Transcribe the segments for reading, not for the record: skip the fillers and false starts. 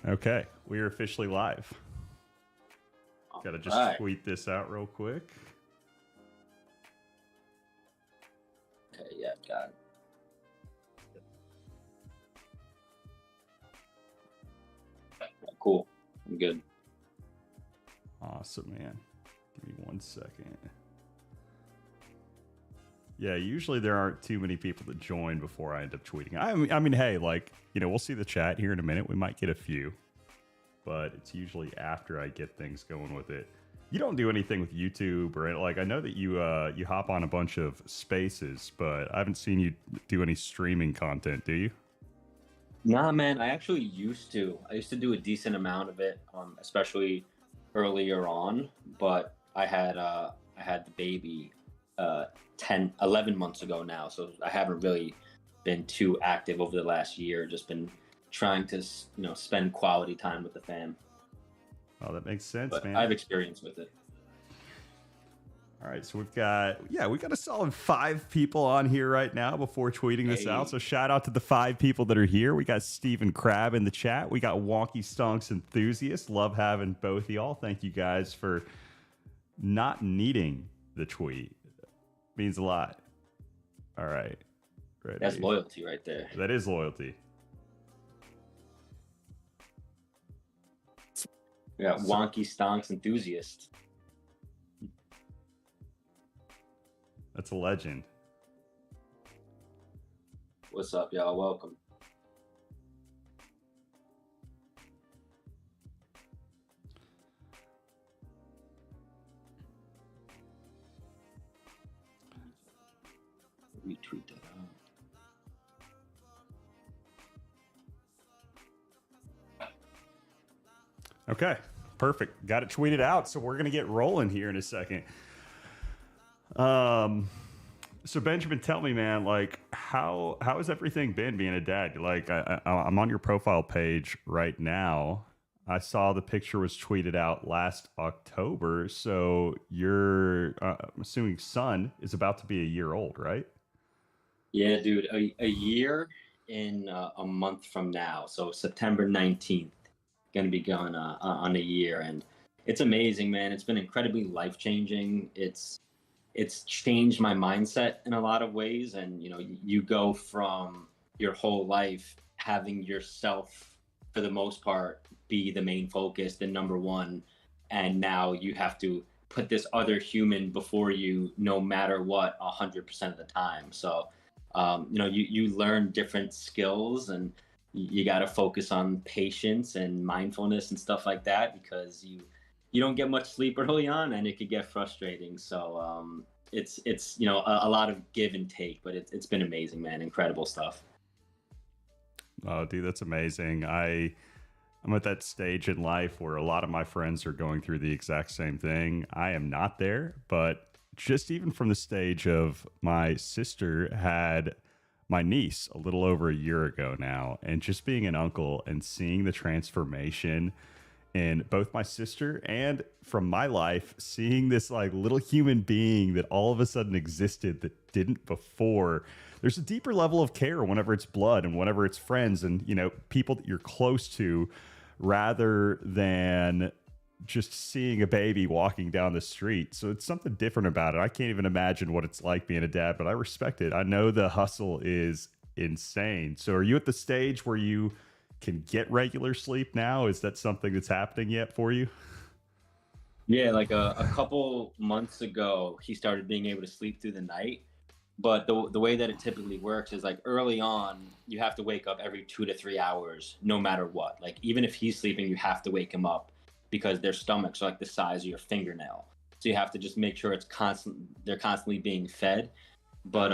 Okay, we are officially live. All Gotta just right. tweet this out real quick. Okay, yeah, got it. Cool. I'm good. Awesome, man. Give me 1 second. Yeah, usually there aren't too many people that join before I end up tweeting. I mean, hey, like, we'll see the chat here in a minute. We might get a few, but it's usually after I get things going with it. You don't do anything with YouTube or like I know that you hop on a bunch of spaces, but I haven't seen you do any streaming content, do you? Nah, man, I actually used to. I used to do a decent amount of it, especially earlier on, but I had the baby 10, 11 months ago now, so I haven't really been too active over the last year. Just been trying to, spend quality time with the fam. Oh, that makes sense, But man. I have experience with it. All right, so we got a solid 5 people on here right now before tweeting this out. So shout out to the 5 people that are here. We got Stephen Crab in the chat. We got Wonky Stonks Enthusiast. Love having both of y'all. Thank you guys for not needing the tweet. Means a lot. All right. Ready. That's loyalty right there. That is loyalty. We got Wonky Stonks Enthusiast. That's a legend. What's up, y'all? Welcome. Retweet that out. Okay, perfect. Got it tweeted out. So we're gonna get rolling here in a second. So Benjamin, tell me, man, like how has everything been being a dad? Like I'm on your profile page right now. I saw the picture was tweeted out last October. So your I'm assuming son is about to be a year old, right? Yeah, dude, a year in a month from now. So September 19th, going to be going on a year. And it's amazing, man. It's been incredibly life-changing. It's changed my mindset in a lot of ways. And, you go from your whole life having yourself, for the most part, be the main focus, the number one. And now you have to put this other human before you, no matter what, 100% of the time. So, you learn different skills, and you got to focus on patience and mindfulness and stuff like that, because you don't get much sleep early on, and it could get frustrating. So it's a lot of give and take, but it's been amazing, man. Incredible stuff. Oh, dude, that's amazing. I'm at that stage in life where a lot of my friends are going through the exact same thing. I am not there, but just even from the stage of my sister had my niece a little over a year ago now, and just being an uncle and seeing the transformation in both my sister and from my life, seeing this like little human being that all of a sudden existed that didn't before. There's a deeper level of care whenever it's blood and whenever it's friends and people that you're close to, rather than just seeing a baby walking down the street. So it's something different about it. I can't even imagine what it's like being a dad, but I respect it. I know the hustle is insane. So are you at the stage where you can get regular sleep now? Is that something that's happening yet for you? Yeah, like a couple months ago, he started being able to sleep through the night. But the way that it typically works is like early on, you have to wake up every 2 to 3 hours, no matter what. Like even if he's sleeping, you have to wake him up because their stomachs are like the size of your fingernail. So you have to just make sure they're constantly being fed. But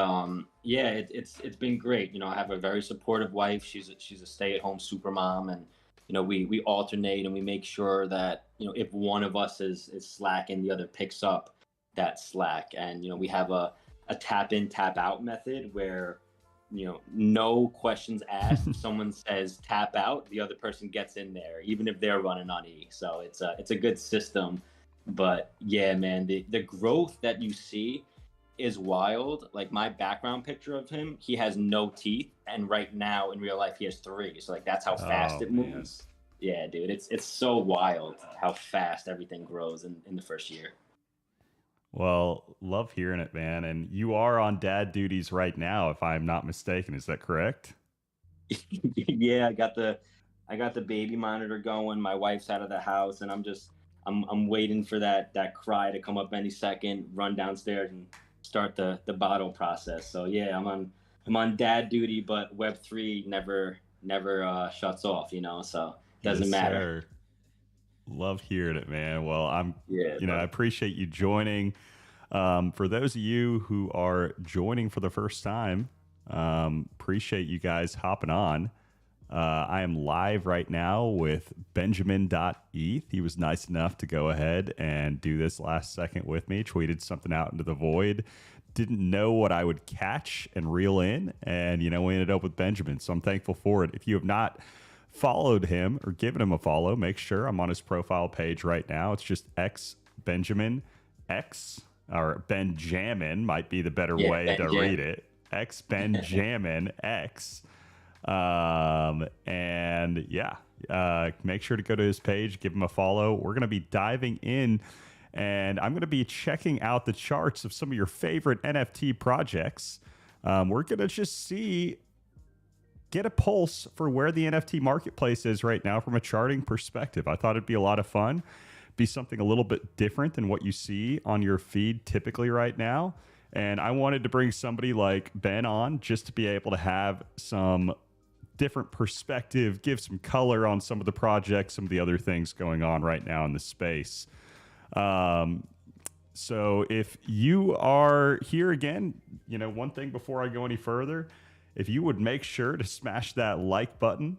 yeah, it's been great. I have a very supportive wife. She's a stay-at-home super mom, and we alternate, and we make sure that if one of us is slacking, the other picks up that slack. And we have a tap in tap out method where no questions asked. If someone says tap out, the other person gets in there, even if they're running on E. So it's a good system. But yeah, man, the growth that you see is wild. Like my background picture of him, he has no teeth, and right now in real life he has 3. So like that's how fast it moves. Yeah, dude, it's so wild how fast everything grows in the first year. Well, love hearing it, man. And you are on dad duties right now, if I'm not mistaken. Is that correct? Yeah, I got the baby monitor going. My wife's out of the house, and I'm waiting for that cry to come up any second. Run downstairs and start the bottle process. So yeah, I'm on dad duty, but Web3 never shuts off. So Yes, doesn't matter. sir. Love hearing it, man. Well, Yeah, I bro. appreciate you joining. For those of you who are joining for the first time, appreciate you guys hopping on. I am live right now with BenJammin.eth. He was nice enough to go ahead and do this last second with me, tweeted something out into the void. Didn't know what I would catch and reel in. And, we ended up with Benjamin. So I'm thankful for it. If you have not followed him or given him a follow, make sure. I'm on his profile page right now. It's just X Benjamin X, or BenJammin might be the better Yeah, way to read Benjamin. it. X BenJammin X. And yeah, make sure to go to his page, give him a follow. We're going to be diving in, and I'm going to be checking out the charts of some of your favorite NFT projects. We're going to just get a pulse for where the NFT marketplace is right now from a charting perspective. I thought it'd be a lot of fun, be something a little bit different than what you see on your feed typically right now. And I wanted to bring somebody like Ben on just to be able to have some different perspective, give some color on some of the projects, some of the other things going on right now in the space. So if you are here again, one thing before I go any further, if you would make sure to smash that like button,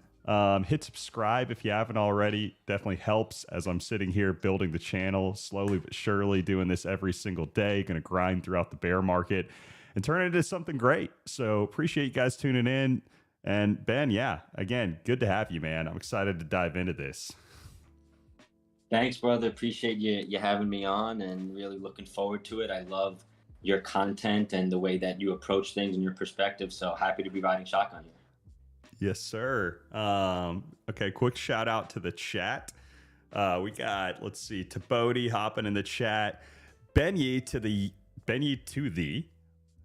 hit subscribe if you haven't already. Definitely helps as I'm sitting here building the channel slowly but surely, doing this every single day. Going to grind throughout the bear market and turn it into something great. So appreciate you guys tuning in. And Ben, yeah, again, good to have you, man. I'm excited to dive into this. Thanks, brother. Appreciate you having me on, and really looking forward to it. I love your content and the way that you approach things and your perspective. So happy to be riding shotgun here. Yes, sir. Okay, quick shout out to the chat. We got, let's see, Tabodi hopping in the chat. Benye to the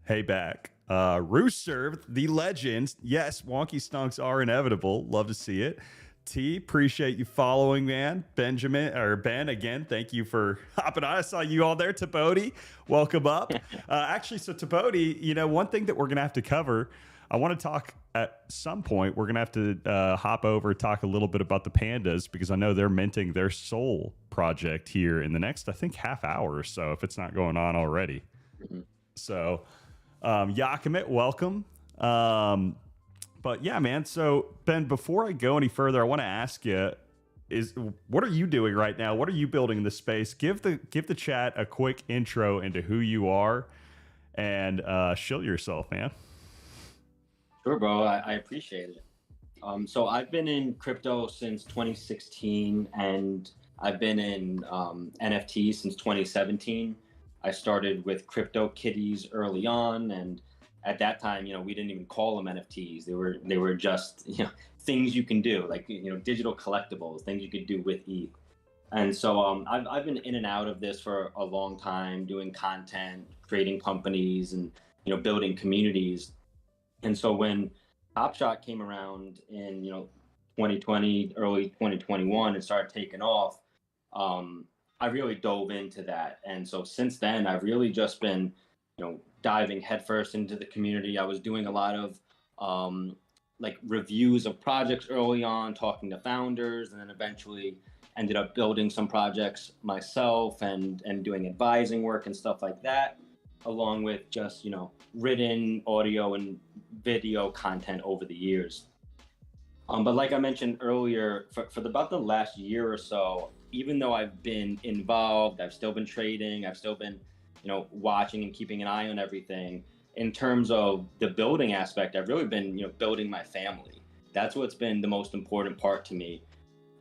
hey back. Rooster, the legends. Yes, wonky stunks are inevitable. Love to see it. T, appreciate you following, man. Benjamin or Ben, again, thank you for hopping on. I saw you all there, Tabodi. Welcome up. Actually, so Tabodi, one thing that we're gonna have to cover, I want to talk at some point. We're gonna have to hop over, talk a little bit about the pandas, because I know they're minting their soul project here in the next, I think, half hour or so, if it's not going on already. Mm-hmm. So, Yakimet, welcome. But yeah, man. So Ben, before I go any further, I want to ask you: what are you doing right now? What are you building in the space? Give the chat a quick intro into who you are, and shill yourself, man. Sure, bro. I appreciate it. So I've been in crypto since 2016, and I've been in NFTs since 2017. I started with crypto kitties early on, and at that time, we didn't even call them NFTs. They were just things you can do, like digital collectibles, things you could do with ETH. And so I've been in and out of this for a long time, doing content, creating companies, and building communities. And so when Top Shot came around in 2020, early 2021, and started taking off, I really dove into that. And so since then, I've really just been diving headfirst into the community. I was doing a lot of like reviews of projects early on, talking to founders, and then eventually ended up building some projects myself and doing advising work and stuff like that, along with just written audio and video content over the years. But like I mentioned earlier, for about the last year or so, even though I've been involved, I've still been trading, I've still been watching and keeping an eye on everything. In terms of the building aspect, I've really been building my family. That's what's been the most important part to me.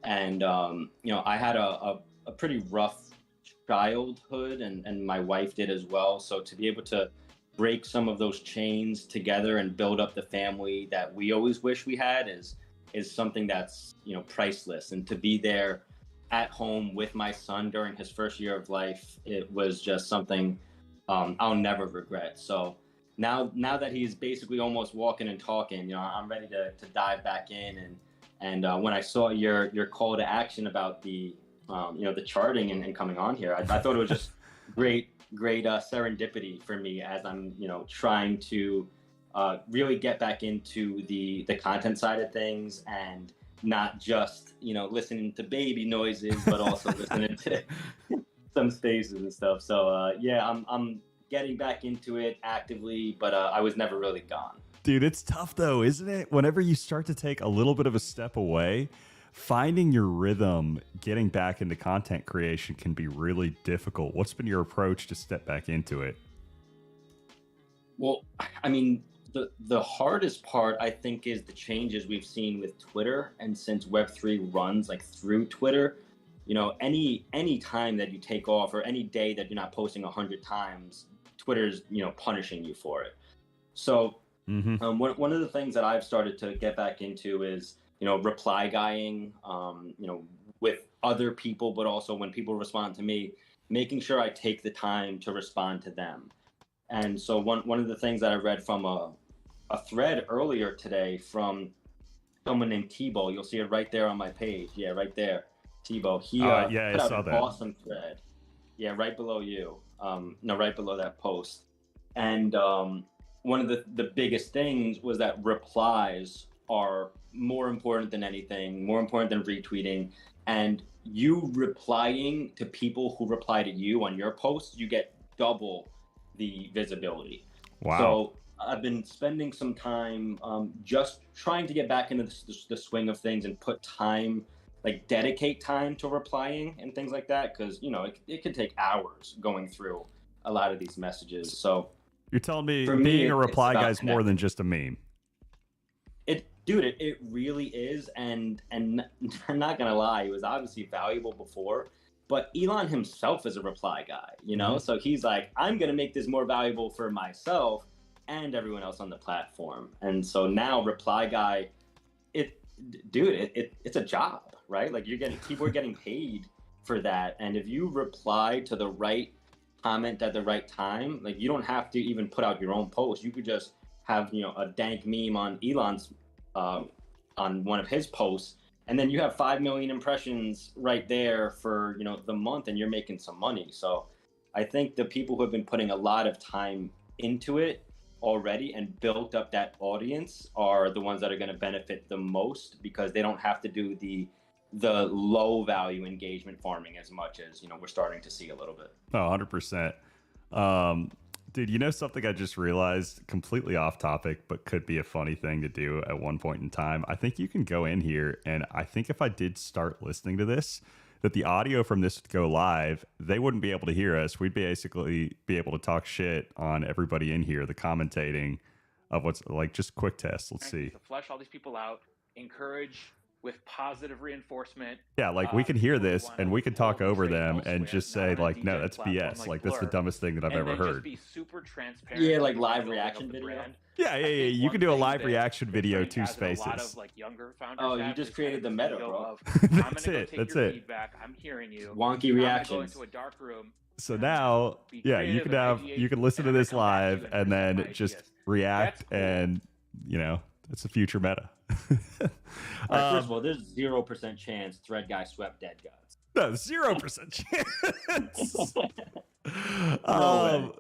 And I had a pretty rough childhood, and my wife did as well. So to be able to break some of those chains together and build up the family that we always wish we had is is something that's, you know, priceless. And to be there at home with my son during his first year of life, it was just something I'll never regret. So now that he's basically almost walking and talking, you know, I'm ready to dive back in. And when I saw your call to action about the you know, the charting and coming on here, I thought it was just great serendipity for me as I'm, you know, trying to really get back into the content side of things, and not just, you know, listening to baby noises, but also listening to some spaces and stuff. So yeah, I'm getting back into it actively, but I was never really gone. Dude, it's tough though, isn't it? Whenever you start to take a little bit of a step away, finding your rhythm, getting back into content creation can be really difficult. What's been your approach to step back into it? Well, I mean, the hardest part, I think, is the changes we've seen with Twitter. And since Web3 runs like through Twitter, you know, any time that you take off, or any day that you're not posting 100 times, Twitter's, you know, punishing you for it. So one of the things that I've started to get back into is, you know, reply guying, you know, with other people, but also when people respond to me, making sure I take the time to respond to them. And so one of the things that I read from a thread earlier today from someone named Tebow, you'll see it right there on my page. Yeah, right there, Tebow. He yeah, put I out saw an that. awesome thread. Yeah, right below you. No, right below that post. And one of the biggest things was that replies are more important than anything, more important than retweeting. And you replying to people who reply to you on your posts, you get double the visibility. Wow. So I've been spending some time just trying to get back into the swing of things and put time, like dedicate time to replying and things like that. Cause, you know, it could take hours going through a lot of these messages. So you're telling me for being me, a reply guy is connecting. more than just a meme. It really is. And I'm not going to lie, it was obviously valuable before, but Elon himself is a reply guy, you know? So he's like, I'm going to make this more valuable for myself and everyone else on the platform. And so now reply guy, it's a job, right? Like people are getting paid for that. And if you reply to the right comment at the right time, like you don't have to even put out your own post. You could just have, you know, a dank meme on Elon's, on one of his posts, and then you have 5 million impressions right there for, you know, the month, and you're making some money. So I think the people who have been putting a lot of time into it already and built up that audience are the ones that are going to benefit the most, because they don't have to do the low value engagement farming as much as, you know, we're starting to see a little bit. Oh, 100%. Dude, you know something I just realized, completely off topic, but could be a funny thing to do at one point in time? I think you can go in here, and I think if I did start listening to this, that the audio from this would go live. They wouldn't be able to hear us. We'd basically be able to talk shit on everybody in here, the commentating of what's like, just quick test. Let's see. To flesh all these people out, encourage with positive reinforcement. Yeah, like we can hear this and we can talk over them and just say like, no, that's BS. Like that's the dumbest thing that I've ever heard. Just be super transparent. Yeah, like live reaction video. Yeah. You can do a live reaction video, 2 spaces. A lot of like younger founders. Oh, you just created the meta, bro. That's it. That's it. Feedback. I'm hearing you. Wonky reactions. Go into a dark room. So now, yeah, you can listen to this live and then just react, and you know that's the future meta. First of all, there's 0% chance Thread Guy swept DeGods. No, 0% chance. No way.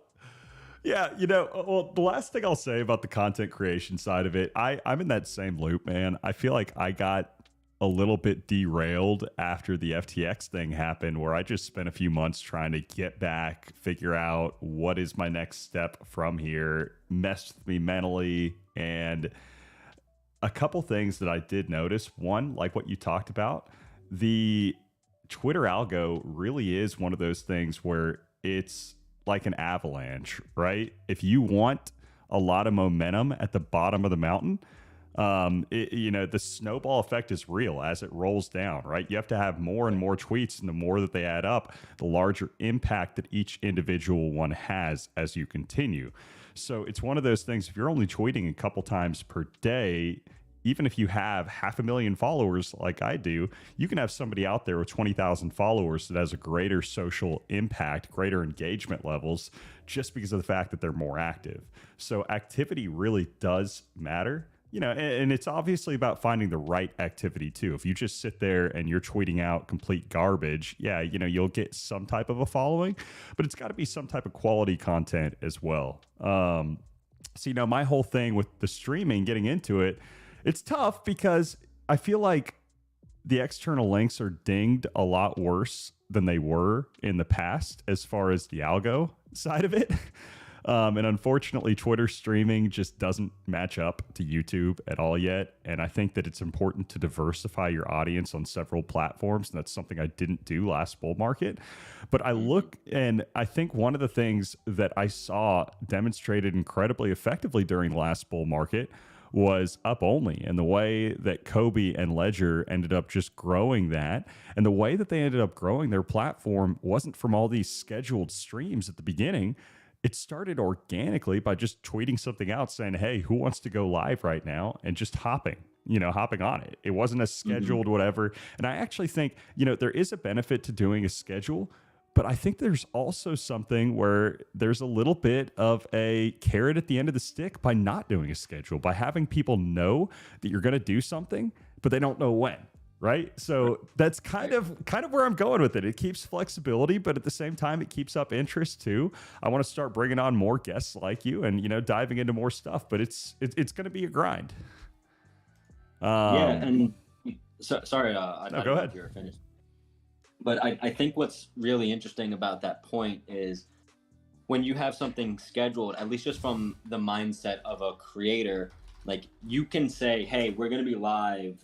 Yeah, you know, well, the last thing I'll say about the content creation side of it, I'm in that same loop, man. I feel like I got a little bit derailed after the FTX thing happened, where I just spent a few months trying to get back, figure out what is my next step from here, messed with me mentally. And a couple things that I did notice. One, like what you talked about, the Twitter algo really is one of those things where it's like an avalanche, right? If you want a lot of momentum at the bottom of the mountain, you know, the snowball effect is real as it rolls down, right? You have to have more and more tweets, and the more that they add up, the larger impact that each individual one has as you continue. So it's one of those things, if you're only tweeting a couple times per day, even if you have 500,000 followers like I do, you can have somebody out there with 20,000 followers that has a greater social impact, greater engagement levels, just because of the fact that they're more active. So activity really does matter. And it's obviously about finding the right activity too. If you just sit there and you're tweeting out complete garbage, yeah, you'll get some type of a following, but it's got to be some type of quality content as well. So, my whole thing with the streaming, getting into it, it's tough because I feel like the external links are dinged a lot worse than they were in the past as far as the algo side of it. And unfortunately, Twitter streaming just doesn't match up to YouTube at all yet. And I think that it's important to diversify your audience on several platforms. And that's something I didn't do last bull market. But I look, and I think one of the things that I saw demonstrated incredibly effectively during the last bull market was up only, and the way that Kobe and Ledger ended up just growing that, and the way that they ended up growing their platform wasn't from all these scheduled streams at the beginning. It started organically by just tweeting something out saying, hey, who wants to go live right now? And just hopping on it. It wasn't a scheduled whatever. And I actually think, there is a benefit to doing a schedule, but I think there's also something where there's a little bit of a carrot at the end of the stick by not doing a schedule, by having people know that you're going to do something, but they don't know when. Right. So that's kind of where I'm going with it. It keeps flexibility, but at the same time, it keeps up interest too. I want to start bringing on more guests like you and, diving into more stuff, but it's going to be a grind. And sorry, I thought go ahead. you were finished. But I think what's really interesting about that point is when you have something scheduled, at least just from the mindset of a creator, like you can say, hey, we're going to be live,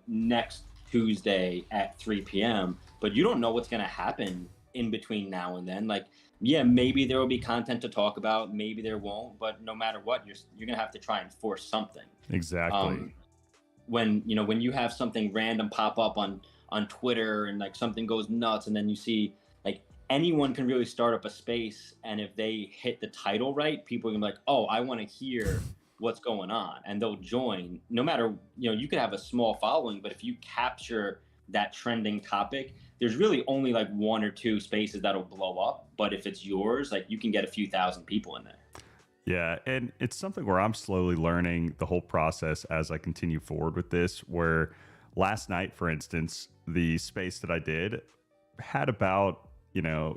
next Tuesday at 3 p.m., but you don't know what's going to happen in between now and then. Like, yeah, maybe there will be content to talk about, maybe there won't, but no matter what, you're going to have to try and force something. Exactly. When you have something random pop up on Twitter and like something goes nuts, and then you see like anyone can really start up a space, and if they hit the title right, people are going to be like, oh, I want to hear what's going on, and they'll join. No matter, you could have a small following, but if you capture that trending topic, there's really only like one or two spaces that'll blow up. But if it's yours, like you can get a few thousand people in there. Yeah, and it's something where I'm slowly learning the whole process as I continue forward with this, where last night, for instance, the space that I did had about,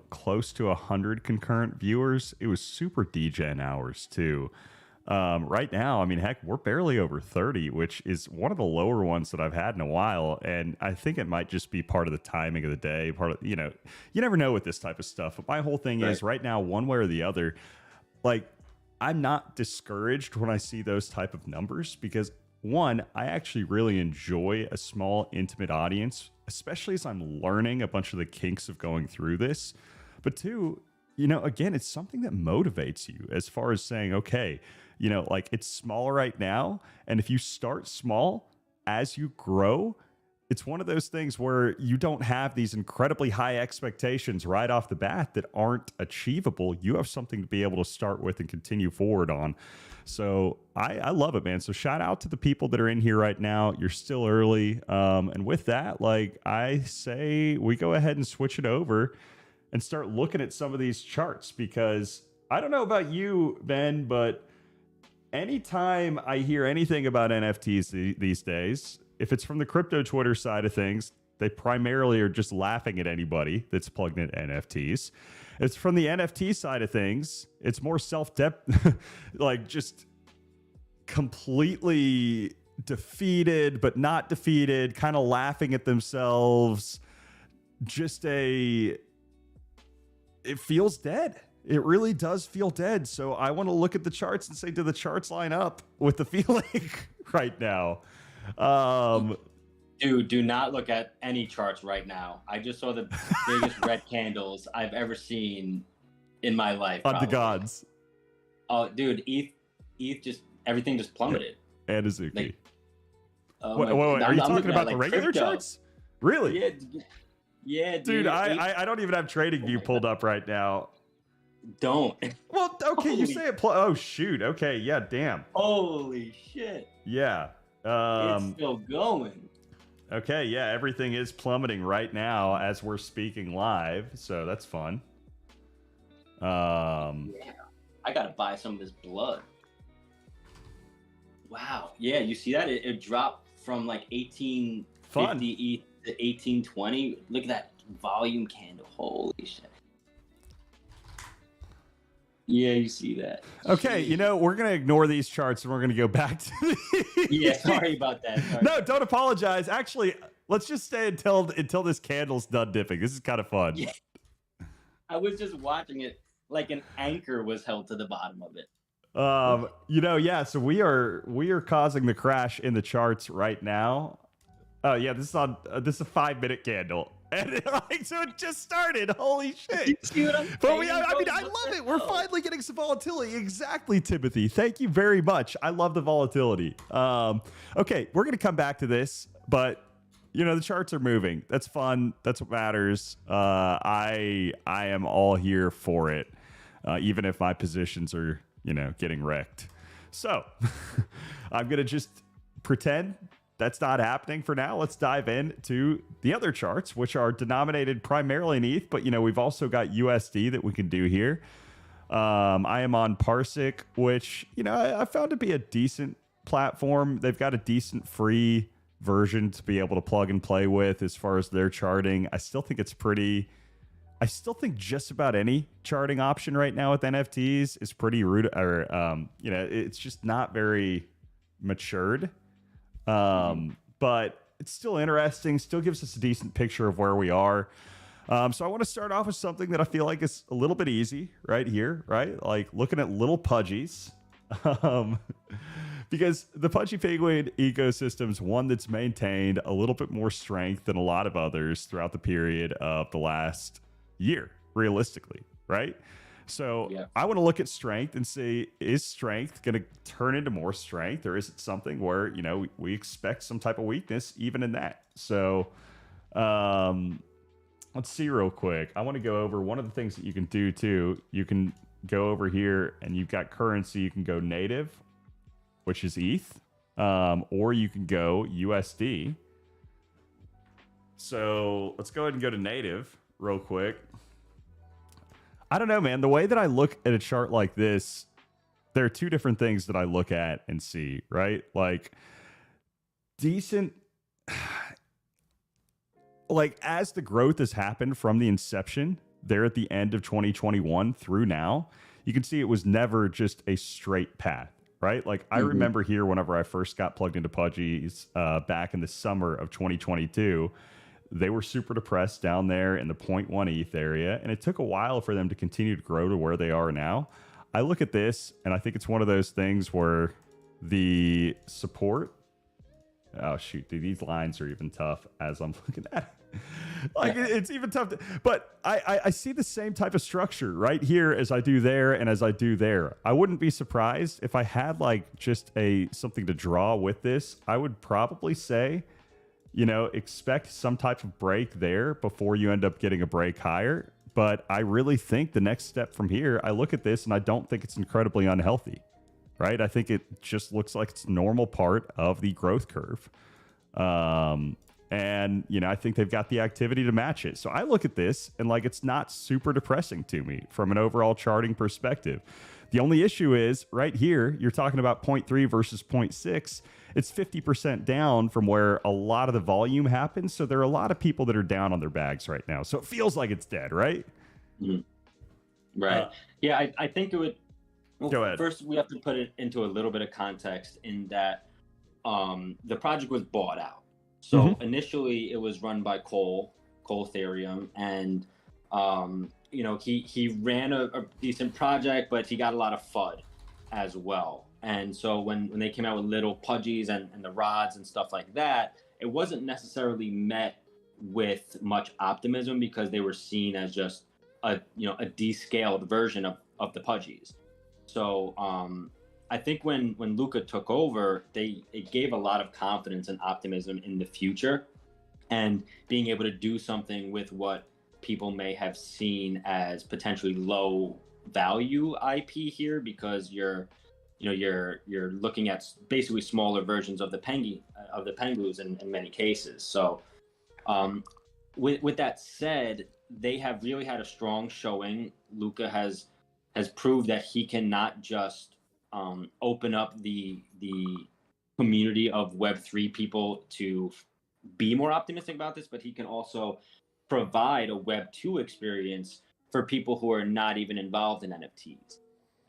close to 100 concurrent viewers. It was super degen hours too. Right now, I mean, heck, we're barely over 30, which is one of the lower ones that I've had in a while. And I think it might just be part of the timing of the day, part of, you never know with this type of stuff. But my whole thing is right now, one way or the other, like, I'm not discouraged when I see those type of numbers because one, I actually really enjoy a small, intimate audience, especially as I'm learning a bunch of the kinks of going through this. But two, again, it's something that motivates you as far as saying, okay, like it's small right now. And if you start small as you grow, it's one of those things where you don't have these incredibly high expectations right off the bat that aren't achievable. You have something to be able to start with and continue forward on. So I love it, man. So shout out to the people that are in here right now. You're still early. And with that, like I say, we go ahead and switch it over and start looking at some of these charts, because I don't know about you, Ben, but anytime I hear anything about NFTs these days, if it's from the crypto Twitter side of things, they primarily are just laughing at anybody that's plugged in NFTs. It's from the NFT side of things, it's more like just completely defeated, but not defeated, kind of laughing at themselves. It feels dead. It really does feel dead. So I want to look at the charts and say, do the charts line up with the feeling right now? Dude, do not look at any charts right now. I just saw the biggest red candles I've ever seen in my life. On DeGods. Oh, dude, ETH just, everything just plummeted. And Azuki. Like, wait, are you talking about the regular crypto charts? Really? Yeah, dude. I don't even have TradingView pulled up right now. Don't. Well, okay, you say it. Oh, shoot. Okay, yeah, damn. Holy shit. Yeah. It's still going. Okay, yeah, everything is plummeting right now as we're speaking live, so that's fun. Yeah, I gotta buy some of this blood. Wow. Yeah, you see that? It dropped from like 1850 ETH to 1820. Look at that volume candle. Holy shit. Yeah, you see that. Okay, you know, we're going to ignore these charts and we're going to go back to Yeah, sorry about that. No, don't apologize. Actually, let's just stay until this candle's done dipping. This is kind of fun. Yeah. I was just watching it like an anchor was held to the bottom of it. You know, yeah, so we are causing the crash in the charts right now. Oh, yeah, this is a 5-minute candle. And so it just started. Holy shit. You see what I'm saying? But I love it. We're finally getting some volatility. Exactly, Timothy. Thank you very much. I love the volatility. Okay, we're going to come back to this, but you know, the charts are moving. That's fun. That's what matters. I am all here for it. Even if my positions are, you know, getting wrecked. So I'm going to just pretend that's not happening for now. Let's dive into the other charts, which are denominated primarily in ETH, but you know, we've also got USD that we can do here. I am on Parsec, which, you know, I found to be a decent platform. They've got a decent free version to be able to plug and play with as far as their charting. I still think just about any charting option right now with NFTs is pretty rude, or you know, it's just not very matured. But it's still interesting, still gives us a decent picture of where we are. So I want to start off with something that I feel like is a little bit easy right here, right? Like looking at little Pudgies. Because the Pudgy Penguin ecosystem is one that's maintained a little bit more strength than a lot of others throughout the period of the last year, realistically, right? So yeah. I want to look at strength and see, is strength going to turn into more strength, or is it something where, you know, we expect some type of weakness even in that? So let's see real quick. I want to go over one of the things that you can do too. You can go over here and you've got currency. You can go native, which is ETH, or you can go USD. So let's go ahead and go to native real quick. I don't know, man. The way that I look at a chart like this, there are two different things that I look at and see, right? Like decent, like as the growth has happened from the inception there at the end of 2021 through now, you can see it was never just a straight path, right? Like I remember here whenever I first got plugged into Pudgy's back in the summer of 2022, they were super depressed down there in the 0.1 ETH area, and it took a while for them to continue to grow to where they are now. I look at this, and I think it's one of those things where the support... Oh, shoot, dude, these lines are even tough as I'm looking at it. Like, it's even tough. But I see the same type of structure right here as I do there and as I do there. I wouldn't be surprised if I had, like, just something to draw with this. I would probably say... You know, expect some type of break there before you end up getting a break higher. But I really think the next step from here, I look at this and I don't think it's incredibly unhealthy, right? I think it just looks like it's a normal part of the growth curve. And, you know, I think they've got the activity to match it. So I look at this and like, it's not super depressing to me from an overall charting perspective. The only issue is right here, you're talking about 0.3 versus 0.6. It's 50% down from where a lot of the volume happens. So there are a lot of people that are down on their bags right now. So it feels like it's dead, right? Mm-hmm. Right. Yeah, I think it would. Well, go ahead. First, we have to put it into a little bit of context in that the project was bought out. So initially it was run by Cole Ethereum, and you know, he ran a decent project, but he got a lot of FUD as well. And so when they came out with little Pudgies and the rods and stuff like that, it wasn't necessarily met with much optimism because they were seen as just a descaled version of the Pudgies. So I think when Luca took over, it gave a lot of confidence and optimism in the future, and being able to do something with what people may have seen as potentially low value IP here, because you're you're looking at basically smaller versions of the penguins in many cases. So with that said, they have really had a strong showing. Luca has proved that he can not just open up the community of Web3 people to be more optimistic about this, but he can also provide a Web2 experience for people who are not even involved in NFTs.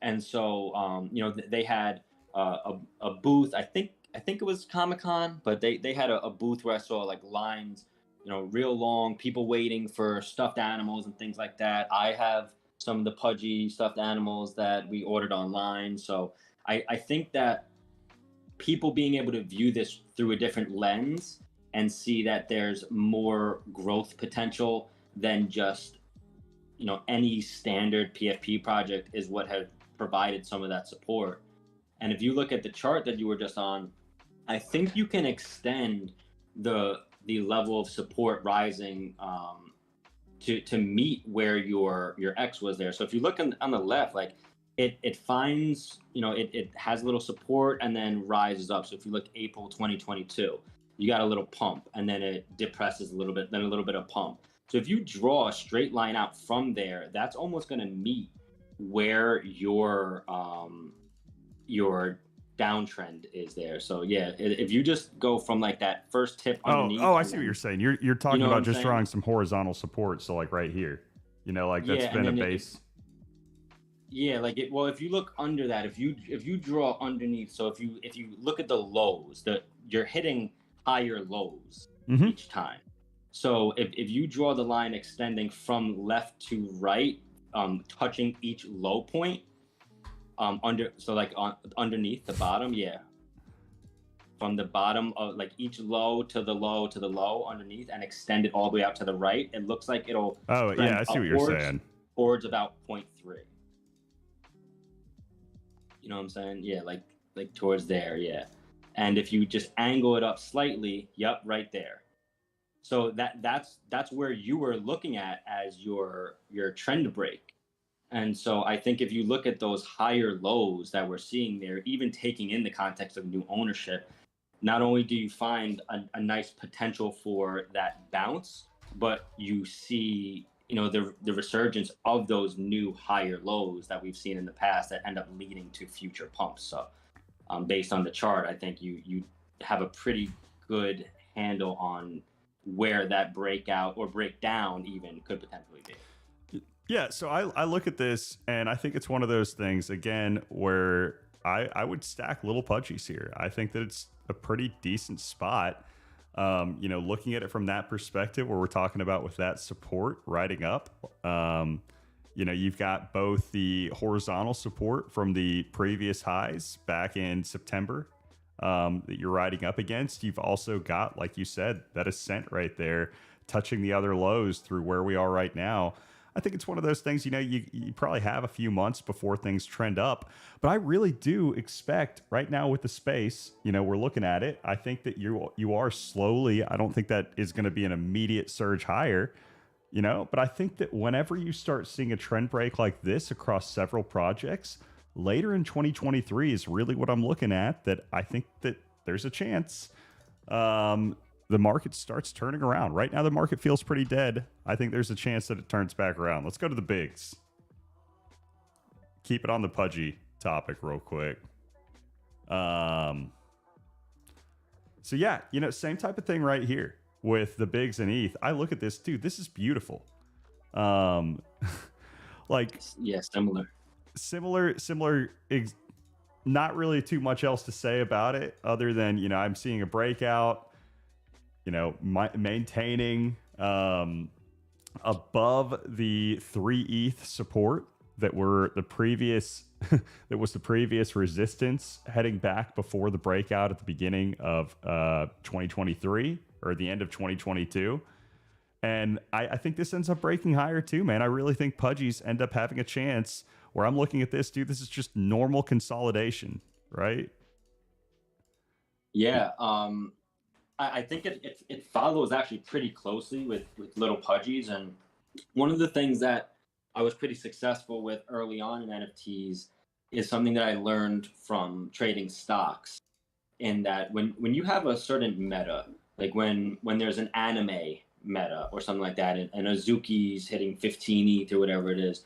And so, they had a booth. I think it was Comic-Con, but they had a booth where I saw like lines, real long, people waiting for stuffed animals and things like that. I have some of the Pudgy stuffed animals that we ordered online. So I think that people being able to view this through a different lens and see that there's more growth potential than just any standard PFP project is what has provided some of that support. And if you look at the chart that you were just on, I think you can extend the level of support rising to meet where your X was there. So if you look on the left, like it finds, it has a little support and then rises up. So if you look April 2022, you got a little pump and then it depresses a little bit, then a little bit of pump. So if you draw a straight line out from there, that's almost going to meet where your downtrend is there. So yeah, if you just go from like that first tip underneath. I see what you're saying. You're talking about just drawing some horizontal support. So like right here, that's been a base. If you look under that, if you draw underneath, so if you look at the lows, you're hitting higher lows each time. So if you draw the line extending from left to right, touching each low point, underneath the bottom, from the bottom of like each low to the low to the low underneath, and extend it all the way out to the right, it looks like it'll. Oh yeah, I see what you're saying. Towards about 0.3. You know what I'm saying? Yeah, like towards there, yeah. And if you just angle it up slightly, right there. So that's where you were looking at as your trend break. And so I think if you look at those higher lows that we're seeing there, even taking in the context of new ownership, not only do you find a nice potential for that bounce, but you see, the resurgence of those new higher lows that we've seen in the past that end up leading to future pumps. So based on the chart, I think you have a pretty good handle on where that breakout or breakdown even could potentially be. Yeah, so I look at this and I think it's one of those things, again, where I would stack little Pudgies here. I think that it's a pretty decent spot. Looking at it from that perspective where we're talking about with that support riding up, you've got both the horizontal support from the previous highs back in September that you're riding up against. You've also got, like you said, that ascent right there, touching the other lows through where we are right now. I think it's one of those things, you probably have a few months before things trend up, but I really do expect right now with the space, we're looking at it. I think that you are slowly, I don't think that is going to be an immediate surge higher, but I think that whenever you start seeing a trend break like this across several projects later in 2023 is really what I'm looking at, that I think that there's a chance the market starts turning around. Right now, the market feels pretty dead. I think there's a chance that it turns back around. Let's go to the bigs. Keep it on the Pudgy topic real quick. So yeah, same type of thing right here with the bigs and ETH. I look at this, dude, this is beautiful. Similar, not really too much else to say about it other than, I'm seeing a breakout, maintaining above the 3 ETH support that were the previous that was the previous resistance heading back before the breakout at the beginning of 2023 or the end of 2022. And I think this ends up breaking higher too, man. I really think Pudgies end up having a chance where I'm looking at this, dude. This is just normal consolidation, right? Yeah. I think it follows actually pretty closely with little Pudgies. And one of the things that I was pretty successful with early on in NFTs is something that I learned from trading stocks. In that, when you have a certain meta, like when there's an anime meta or something like that, and Azuki's hitting 15 ETH or whatever it is,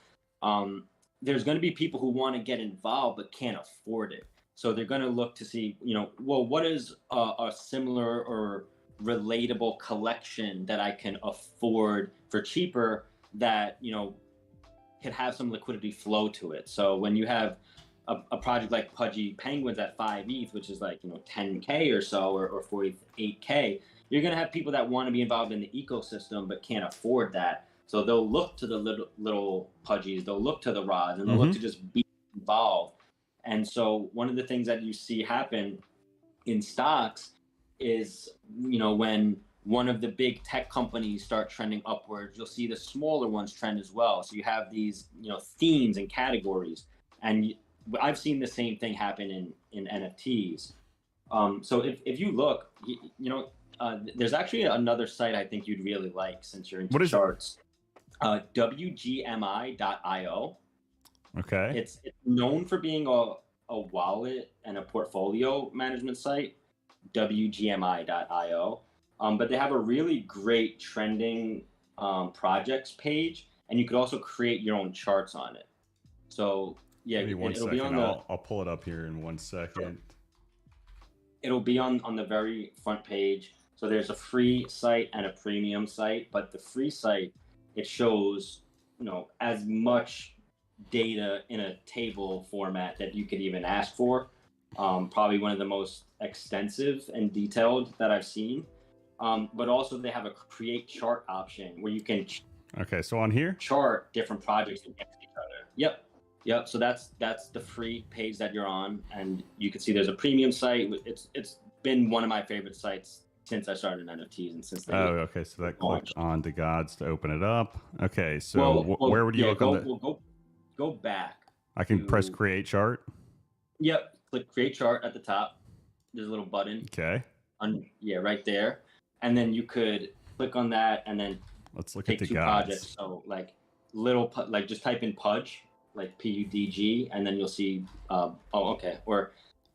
there's going to be people who want to get involved but can't afford it. So they're going to look to see, well, what is a similar or relatable collection that I can afford for cheaper that, could have some liquidity flow to it. So when you have a project like Pudgy Penguins at 5 ETH, which is like 10K or so, or 48K, you're gonna have people that want to be involved in the ecosystem but can't afford that. So they'll look to the little Pudgies, they'll look to the rods, and they'll look to just be involved. And so one of the things that you see happen in stocks is, when one of the big tech companies start trending upwards, you'll see the smaller ones trend as well. So you have these, themes and categories, and I've seen the same thing happen in NFTs. So if you look, there's actually another site I think you'd really like since you're into charts. WGMI.io. Okay. It's known for being a wallet and a portfolio management site. WGMI.io. But they have a really great trending projects page, and you could also create your own charts on it. So yeah, it'll be on the. I'll pull it up here in 1 second. It'll be on the very front page. So there's a free site and a premium site, but the free site, it shows, as much data in a table format that you could even ask for. Probably one of the most extensive and detailed that I've seen. But also they have a create chart option where you can. Okay, so on here, chart different projects against each other. Yep. So that's the free page that you're on, and you can see there's a premium site. It's been one of my favorite sites since I started NFTs and since they. Oh, okay. So that clicked on DeGods to open it up. Okay, so where would you look on the? Go back. I can press create chart. Yep. Click create chart at the top. There's a little button. Okay. Right there, and then you could click on that, and then let's look take at two projects. So like just type in Pudge, like PUDG, and then you'll see. Okay. Or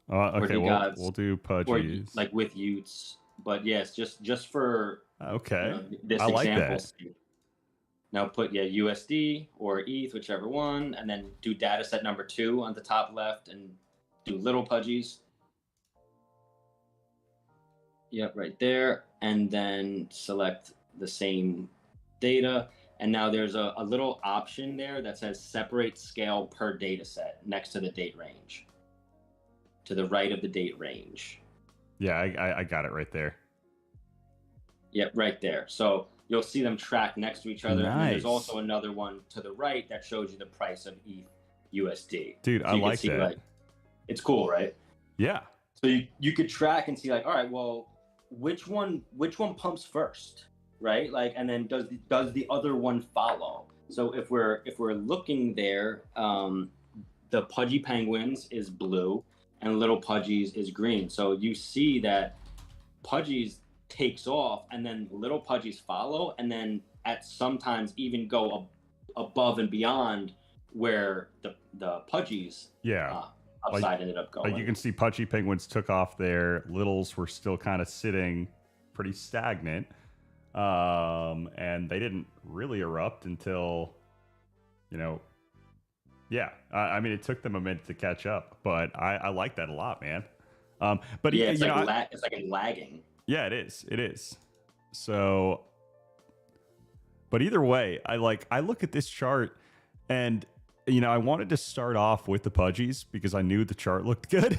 DeGods, we'll do Pudgies. Or like with Utes, but yes, just for okay. This I example. like that. Now put USD or ETH, whichever one, and then do data set number 2 on the top left, and do little Pudgies. Yep, right there, and then select the same data. And now there's a little option there that says separate scale per data set next to the date range. To the right of the date range. Yeah, I got it right there. Yep, right there. So you'll see them track next to each other. Nice. And then there's also another one to the right that shows you the price of ETH USD. Dude, so I like that. It's cool, right? Yeah. So you could track and see all right, well, which one pumps first? Right, and then does the other one follow? So if we're looking there, the Pudgy Penguins is blue and Little Pudgies is green. So you see that Pudgies takes off, and then Little Pudgies follow, and then at sometimes even go above and beyond where the Pudgies upside ended up going. Like you can see, Pudgy Penguins took off there. Littles were still kind of sitting pretty stagnant. And they didn't really erupt until, I mean, it took them a minute to catch up, but I like that a lot, man. But yeah, it's like lagging. Yeah, it is. So, but either way, I look at this chart, and I wanted to start off with the Pudgies because I knew the chart looked good.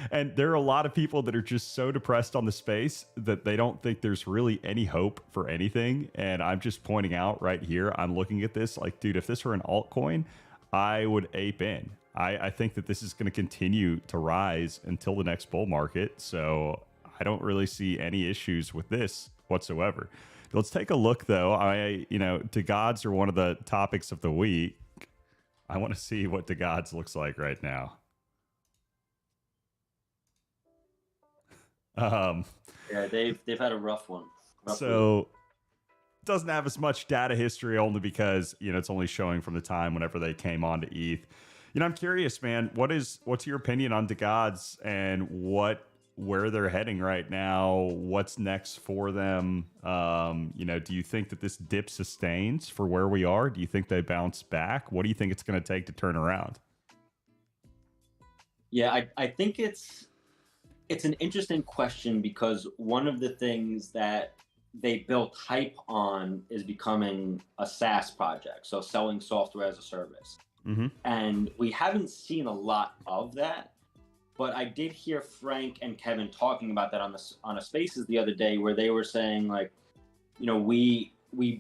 And there are a lot of people that are just so depressed on the space that they don't think there's really any hope for anything. And I'm just pointing out right here, I'm looking at this like, dude, if this were an altcoin, I would ape in. I think that this is going to continue to rise until the next bull market. So I don't really see any issues with this whatsoever. Let's take a look, though. DeGods are one of the topics of the week. I want to see what DeGods looks like right now. Yeah, they've had a rough one. It doesn't have as much data history, only because it's only showing from the time whenever they came onto ETH. I'm curious, man. What's your opinion on DeGods and where they're heading right now? What's next for them? Do you think that this dip sustains for where we are? Do you think they bounce back? What do you think it's going to take to turn around? Yeah, I think it's an interesting question because one of the things that they built hype on is becoming a SaaS project, so selling software as a service. Mm-hmm. And we haven't seen a lot of that, but I did hear Frank and Kevin talking about that on a Spaces the other day, where they were saying like, we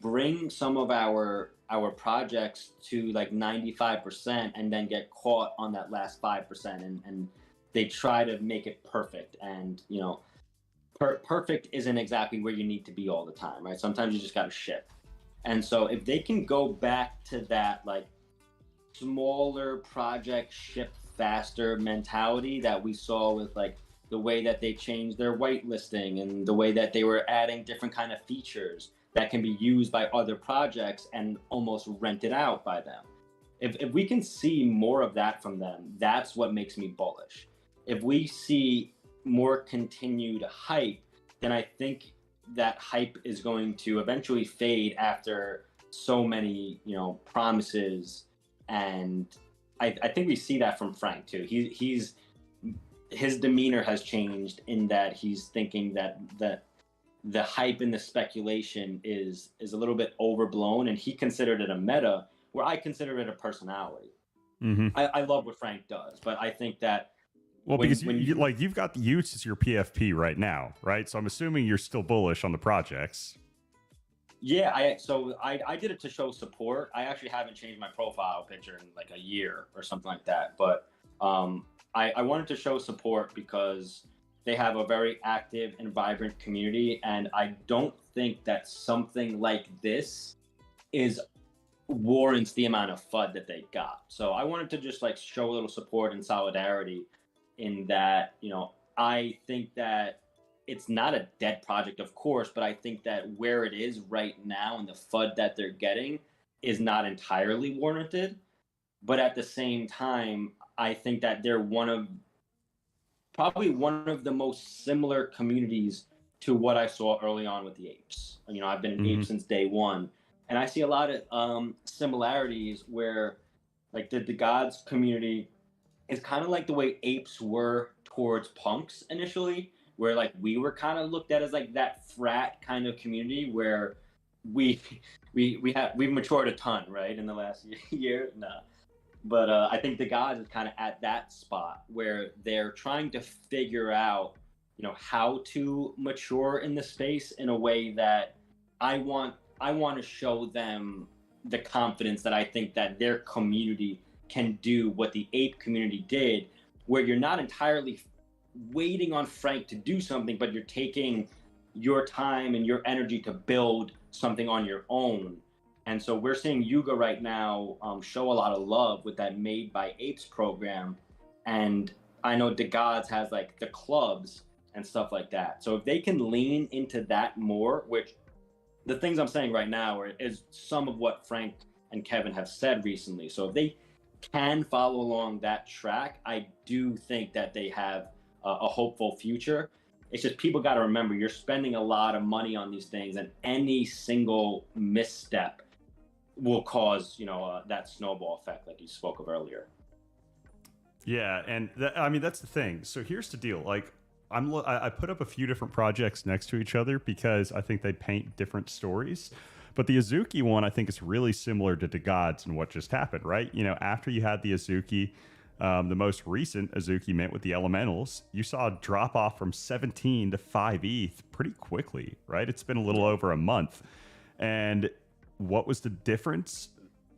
bring some of our projects to like 95% and then get caught on that last 5%, and they try to make it perfect. And perfect isn't exactly where you need to be all the time, right? Sometimes you just got to ship. And so if they can go back to that like smaller project, ship faster mentality that we saw with like the way that they changed their whitelisting and the way that they were adding different kind of features that can be used by other projects and almost rented out by them. If we can see more of that from them, that's what makes me bullish. If we see more continued hype, then I think that hype is going to eventually fade after so many, promises. And I think we see that from Frank too. His demeanor has changed in that he's thinking that the hype and the speculation is a little bit overblown, and he considered it a meta, where I consider it a personality. Mm-hmm. I love what Frank does, but I think that because you've got the Utes as your PFP right now, right? So I'm assuming you're still bullish on the projects. Yeah, I did it to show support. I actually haven't changed my profile picture in like a year or something like that. But I wanted to show support because they have a very active and vibrant community, and I don't think that something like this warrants the amount of FUD that they got. So I wanted to just like show a little support and solidarity in that, I think that it's not a dead project, of course, but I think that where it is right now and the FUD that they're getting is not entirely warranted. But at the same time, I think that they're probably one of the most similar communities to what I saw early on with the apes. I've been an ape since day one, and I see a lot of similarities where like the DeGods community is kind of like the way apes were towards punks initially, where like we were kind of looked at as like that frat kind of community where we've matured a ton, right, in the last year. Nah. But I think DeGods is kind of at that spot where they're trying to figure out, how to mature in the space in a way that I want to show them the confidence that I think that their community can do what the ape community did, where you're not entirely waiting on Frank to do something, but you're taking your time and your energy to build something on your own. And so we're seeing Yuga right now show a lot of love with that Made by Apes program. And I know DeGods has like the clubs and stuff like that. So if they can lean into that more, which the things I'm saying right now is some of what Frank and Kevin have said recently. So if they can follow along that track, I do think that they have a hopeful future. It's just people got to remember, you're spending a lot of money on these things, and any single misstep will cause, that snowball effect like you spoke of earlier. Yeah, and that's the thing. So here's the deal. Like, I put up a few different projects next to each other because I think they paint different stories. But the Azuki one, I think, is really similar to DeGods and what just happened, right? After you had the Azuki, the most recent Azuki mint with the Elementals, you saw a drop off from 17 to 5 ETH pretty quickly, right? It's been a little over a month. And what was the difference?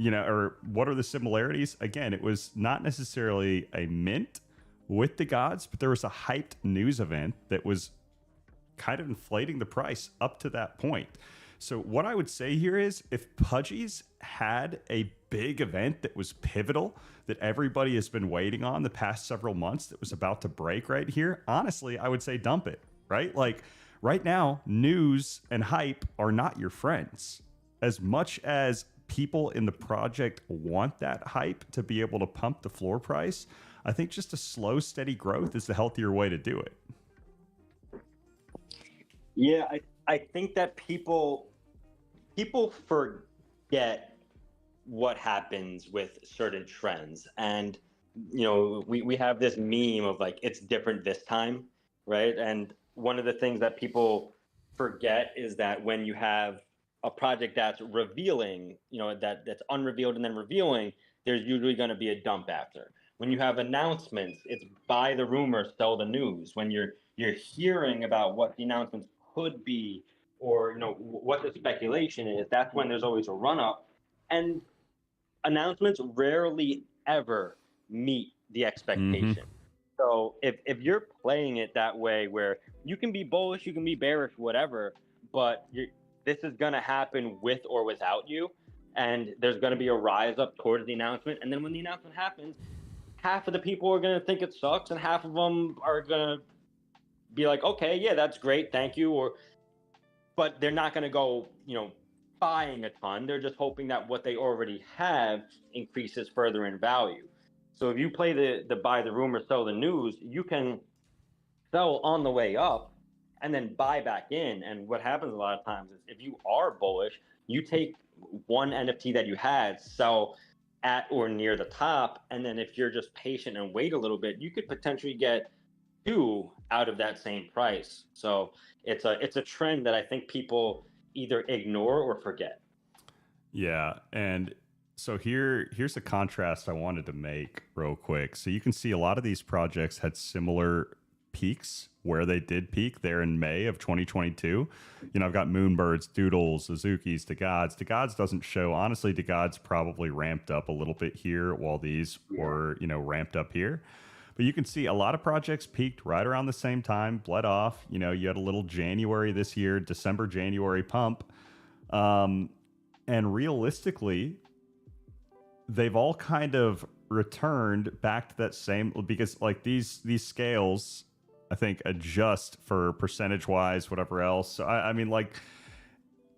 Or what are the similarities? Again, it was not necessarily a mint with DeGods, but there was a hyped news event that was kind of inflating the price up to that point. So what I would say here is, if Pudgy's had a big event that was pivotal, that everybody has been waiting on the past several months, that was about to break right here, honestly, I would say dump it, right? Like right now, news and hype are not your friends. As much as people in the project want that hype to be able to pump the floor price. I think just a slow, steady growth is the healthier way to do it. Yeah, I think that people forget what happens with certain trends. And, you know, we have this meme of like, it's different this time, right? And one of the things that people forget is that when you have a project that's revealing, you know, that's unrevealed and then revealing, there's usually going to be a dump after. When you have announcements, it's buy the rumor, sell the news. When you're hearing about what the announcements could be, or you know what the speculation is, that's when there's always a run up. And announcements rarely ever meet the expectation. So if you're playing it that way, where you can be bullish, you can be bearish, whatever, but this is going to happen with or without you, and there's going to be a rise up towards the announcement. And then when the announcement happens, half of the people are going to think it sucks, and half of them are going to be like, okay, yeah, that's great, thank you. Or, but they're not going to go, you know, buying a ton. They're just hoping that what they already have increases further in value. So if you play the buy the rumor, sell the news, you can sell on the way up and then buy back in. And what happens a lot of times is if you are bullish, you take one NFT that you had, sell at or near the top, and then if you're just patient and wait a little bit, you could potentially get two out of that same price. So it's a trend that I think people either ignore or forget. Yeah, and so here's a contrast I wanted to make real quick. So you can see a lot of these projects had similar peaks where they did peak there in May of 2022. You know, I've got Moonbirds, Doodles, Azuki's, DeGods. DeGods doesn't show. Honestly, DeGods probably ramped up a little bit here while these were, you know, ramped up here. But you can see a lot of projects peaked right around the same time, bled off. You know, you had a little January this year, December, January pump. And realistically, they've all kind of returned back to that same, because like these scales, I think, adjust for percentage wise, whatever else. So I mean, like,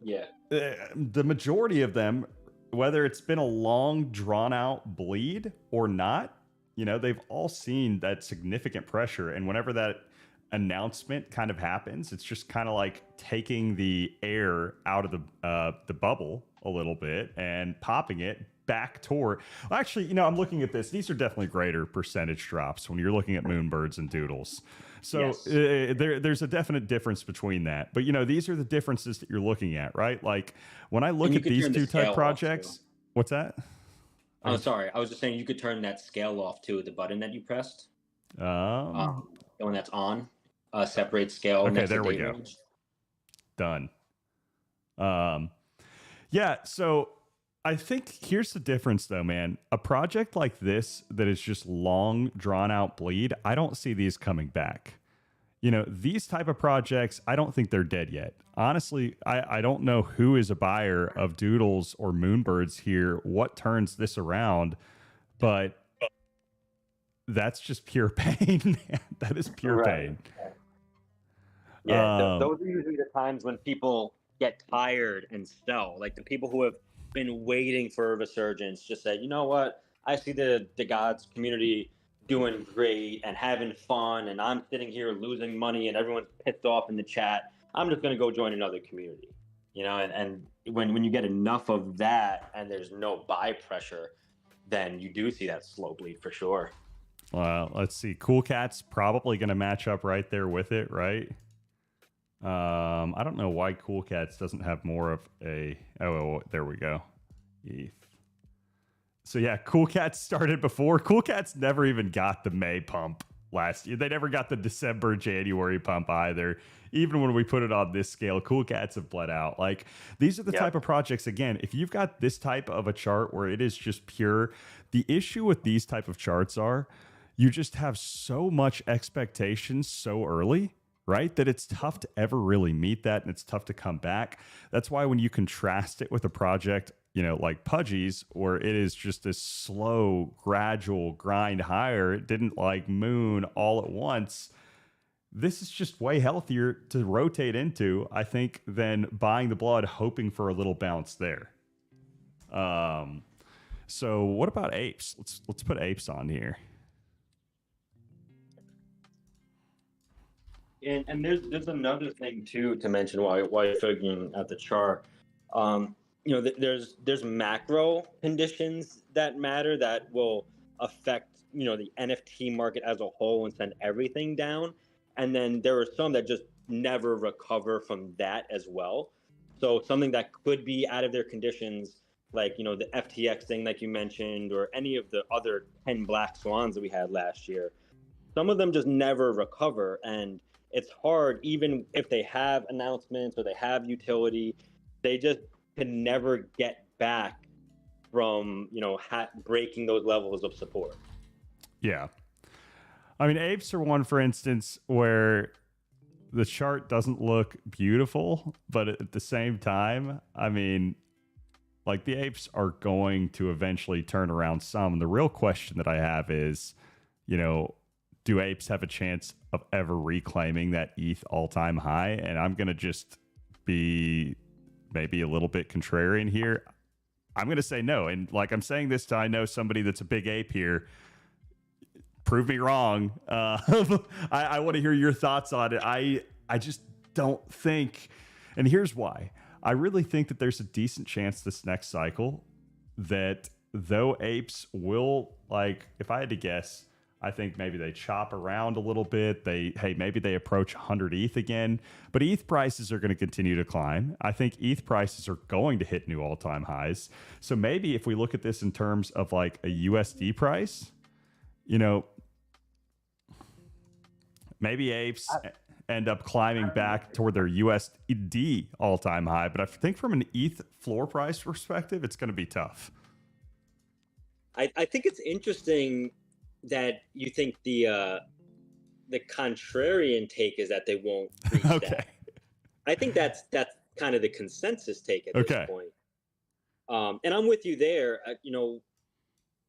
yeah, the majority of them, whether it's been a long drawn out bleed or not, you know, they've all seen that significant pressure. And whenever that announcement kind of happens, it's just kind of like taking the air out of the bubble a little bit and popping it back toward. Well, actually, you know, I'm looking at this. These are definitely greater percentage drops when you're looking at Moonbirds and Doodles. So yes, there's a definite difference between that. But, you know, these are the differences that you're looking at, right? Like when I look at these two type projects, what's that? Oh, sorry. I was just saying you could turn that scale off too, the button that you pressed. The one that's on. Separate scale. Okay, there we go. Range. Done. Yeah, so I think here's the difference though, man. A project like this that is just long, drawn out bleed, I don't see these coming back. You know, these type of projects, I don't think they're dead yet. Honestly, I don't know who is a buyer of Doodles or Moonbirds here, what turns this around, but that's just pure pain. That is pure pain. Yeah, those are usually the times when people get tired and sell. Like the people who have been waiting for a resurgence just say, you know what, I see the DeGods community doing great and having fun, and I'm sitting here losing money and everyone's pissed off in the chat. I'm just going to go join another community. You know, and when you get enough of that and there's no buy pressure, then you do see that slow bleed for sure. Well, let's see. Cool Cat's probably going to match up right there with it, right? I don't know why Cool Cats doesn't have more of a... Oh, there we go. ETH. So yeah, Cool Cats started before. Cool Cats never even got the May pump last year. They never got the December, January pump either. Even when we put it on this scale, Cool Cats have bled out. Like, these are the type of projects, again, if you've got this type of a chart where it is just pure... The issue with these type of charts are you just have so much expectations so early, right? That it's tough to ever really meet that, and it's tough to come back. That's why when you contrast it with a project, you know, like Pudgy's, where it is just this slow, gradual grind higher, it didn't like moon all at once. This is just way healthier to rotate into, I think, than buying the blood, hoping for a little bounce there. So what about apes? Let's put apes on here. And there's another thing too to mention while you're figuring out the chart. There's macro conditions that matter that will affect the NFT market as a whole and send everything down. And then there are some that just never recover from that as well. So something that could be out of their conditions, like the FTX thing, like you mentioned, or any of the other 10 black swans that we had last year, some of them just never recover. And it's hard, even if they have announcements or they have utility, they just can never get back from breaking those levels of support. Yeah. I mean, apes are one, for instance, where the chart doesn't look beautiful, but at the same time, I mean, like, the apes are going to eventually turn around some. The real question that I have is, do apes have a chance of ever reclaiming that ETH all-time high? And I'm going to just be maybe a little bit contrarian here. I'm going to say no. And like, I'm saying this to, I know somebody that's a big ape here. Prove me wrong. I want to hear your thoughts on it. I just don't think, and here's why. I really think that there's a decent chance this next cycle that though apes will, like, if I had to guess, I think maybe they chop around a little bit. Maybe they approach 100 ETH again, but ETH prices are going to continue to climb. I think ETH prices are going to hit new all-time highs. So maybe if we look at this in terms of like a USD price, maybe apes end up climbing back toward their USD all-time high. But I think from an ETH floor price perspective, it's going to be tough. I think it's interesting that you think the contrarian take is that they won't reach Okay. that. I think that's kind of the consensus take at this point. And I'm with you there.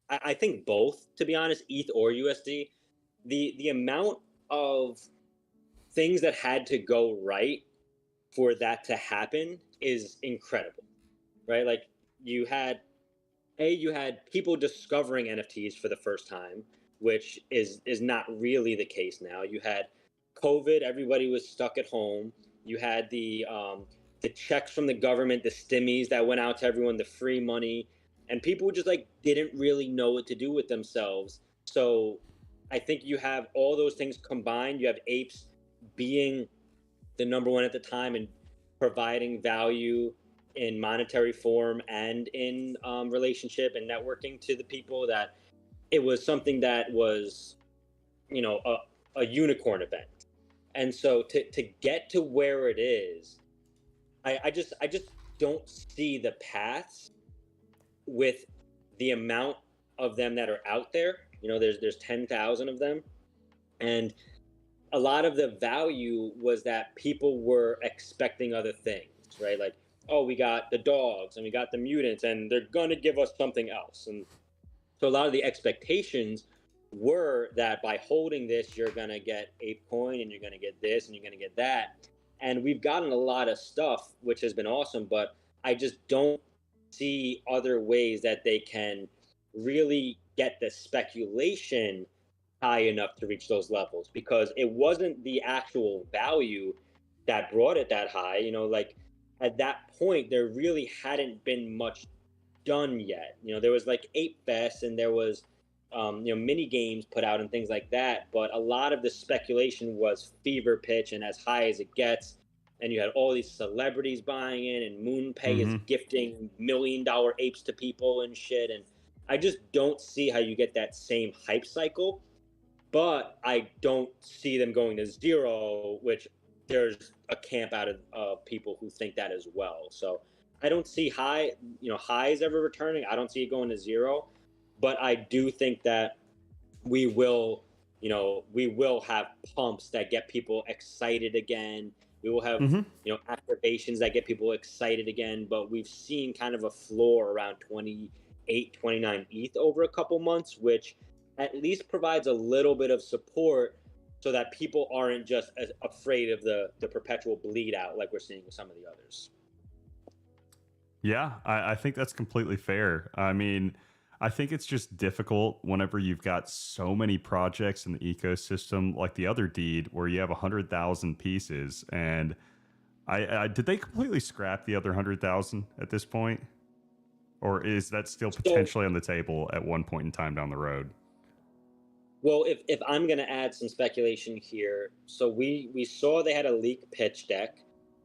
I think both, to be honest, ETH or USD. The amount of things that had to go right for that to happen is incredible, right? Like you had people discovering NFTs for the first time, which is not really the case now. You had COVID, everybody was stuck at home. You had the checks from the government, the stimmies that went out to everyone, the free money, and people just like didn't really know what to do with themselves. So I think you have all those things combined. You have apes being the number one at the time and providing value in monetary form and in relationship and networking to the people, that it was something that was, a unicorn event. And so to get to where it is, I just don't see the paths with the amount of them that are out there. There's 10,000 of them. And a lot of the value was that people were expecting other things, right? Like, oh, we got the dogs and we got the mutants and they're going to give us something else. And so a lot of the expectations were that by holding this, you're going to get ApeCoin and you're going to get this and you're going to get that. And we've gotten a lot of stuff, which has been awesome, but I just don't see other ways that they can really get the speculation high enough to reach those levels, because it wasn't the actual value that brought it that high. Like at that point, there really hadn't been much done yet. There was like Ape Fest and there was, mini games put out and things like that. But a lot of the speculation was fever pitch and as high as it gets. And you had all these celebrities buying in, and MoonPay is gifting $1 million apes to people and shit. And I just don't see how you get that same hype cycle. But I don't see them going to zero, which there's a camp out of people who think that as well. So I don't see highs ever returning. I don't see it going to zero, but I do think that we will have pumps that get people excited again. We will have, activations that get people excited again, but we've seen kind of a floor around 28, 29 ETH over a couple months, which at least provides a little bit of support so that people aren't just as afraid of the perpetual bleed out like we're seeing with some of the others. Yeah, I think that's completely fair. I mean, I think it's just difficult whenever you've got so many projects in the ecosystem, like the other deed, where you have 100,000 pieces. And I did they completely scrap the other 100,000 at this point, or is that still So, potentially on the table at one point in time down the road? well, if I'm gonna add some speculation here, so we saw they had a leak pitch deck,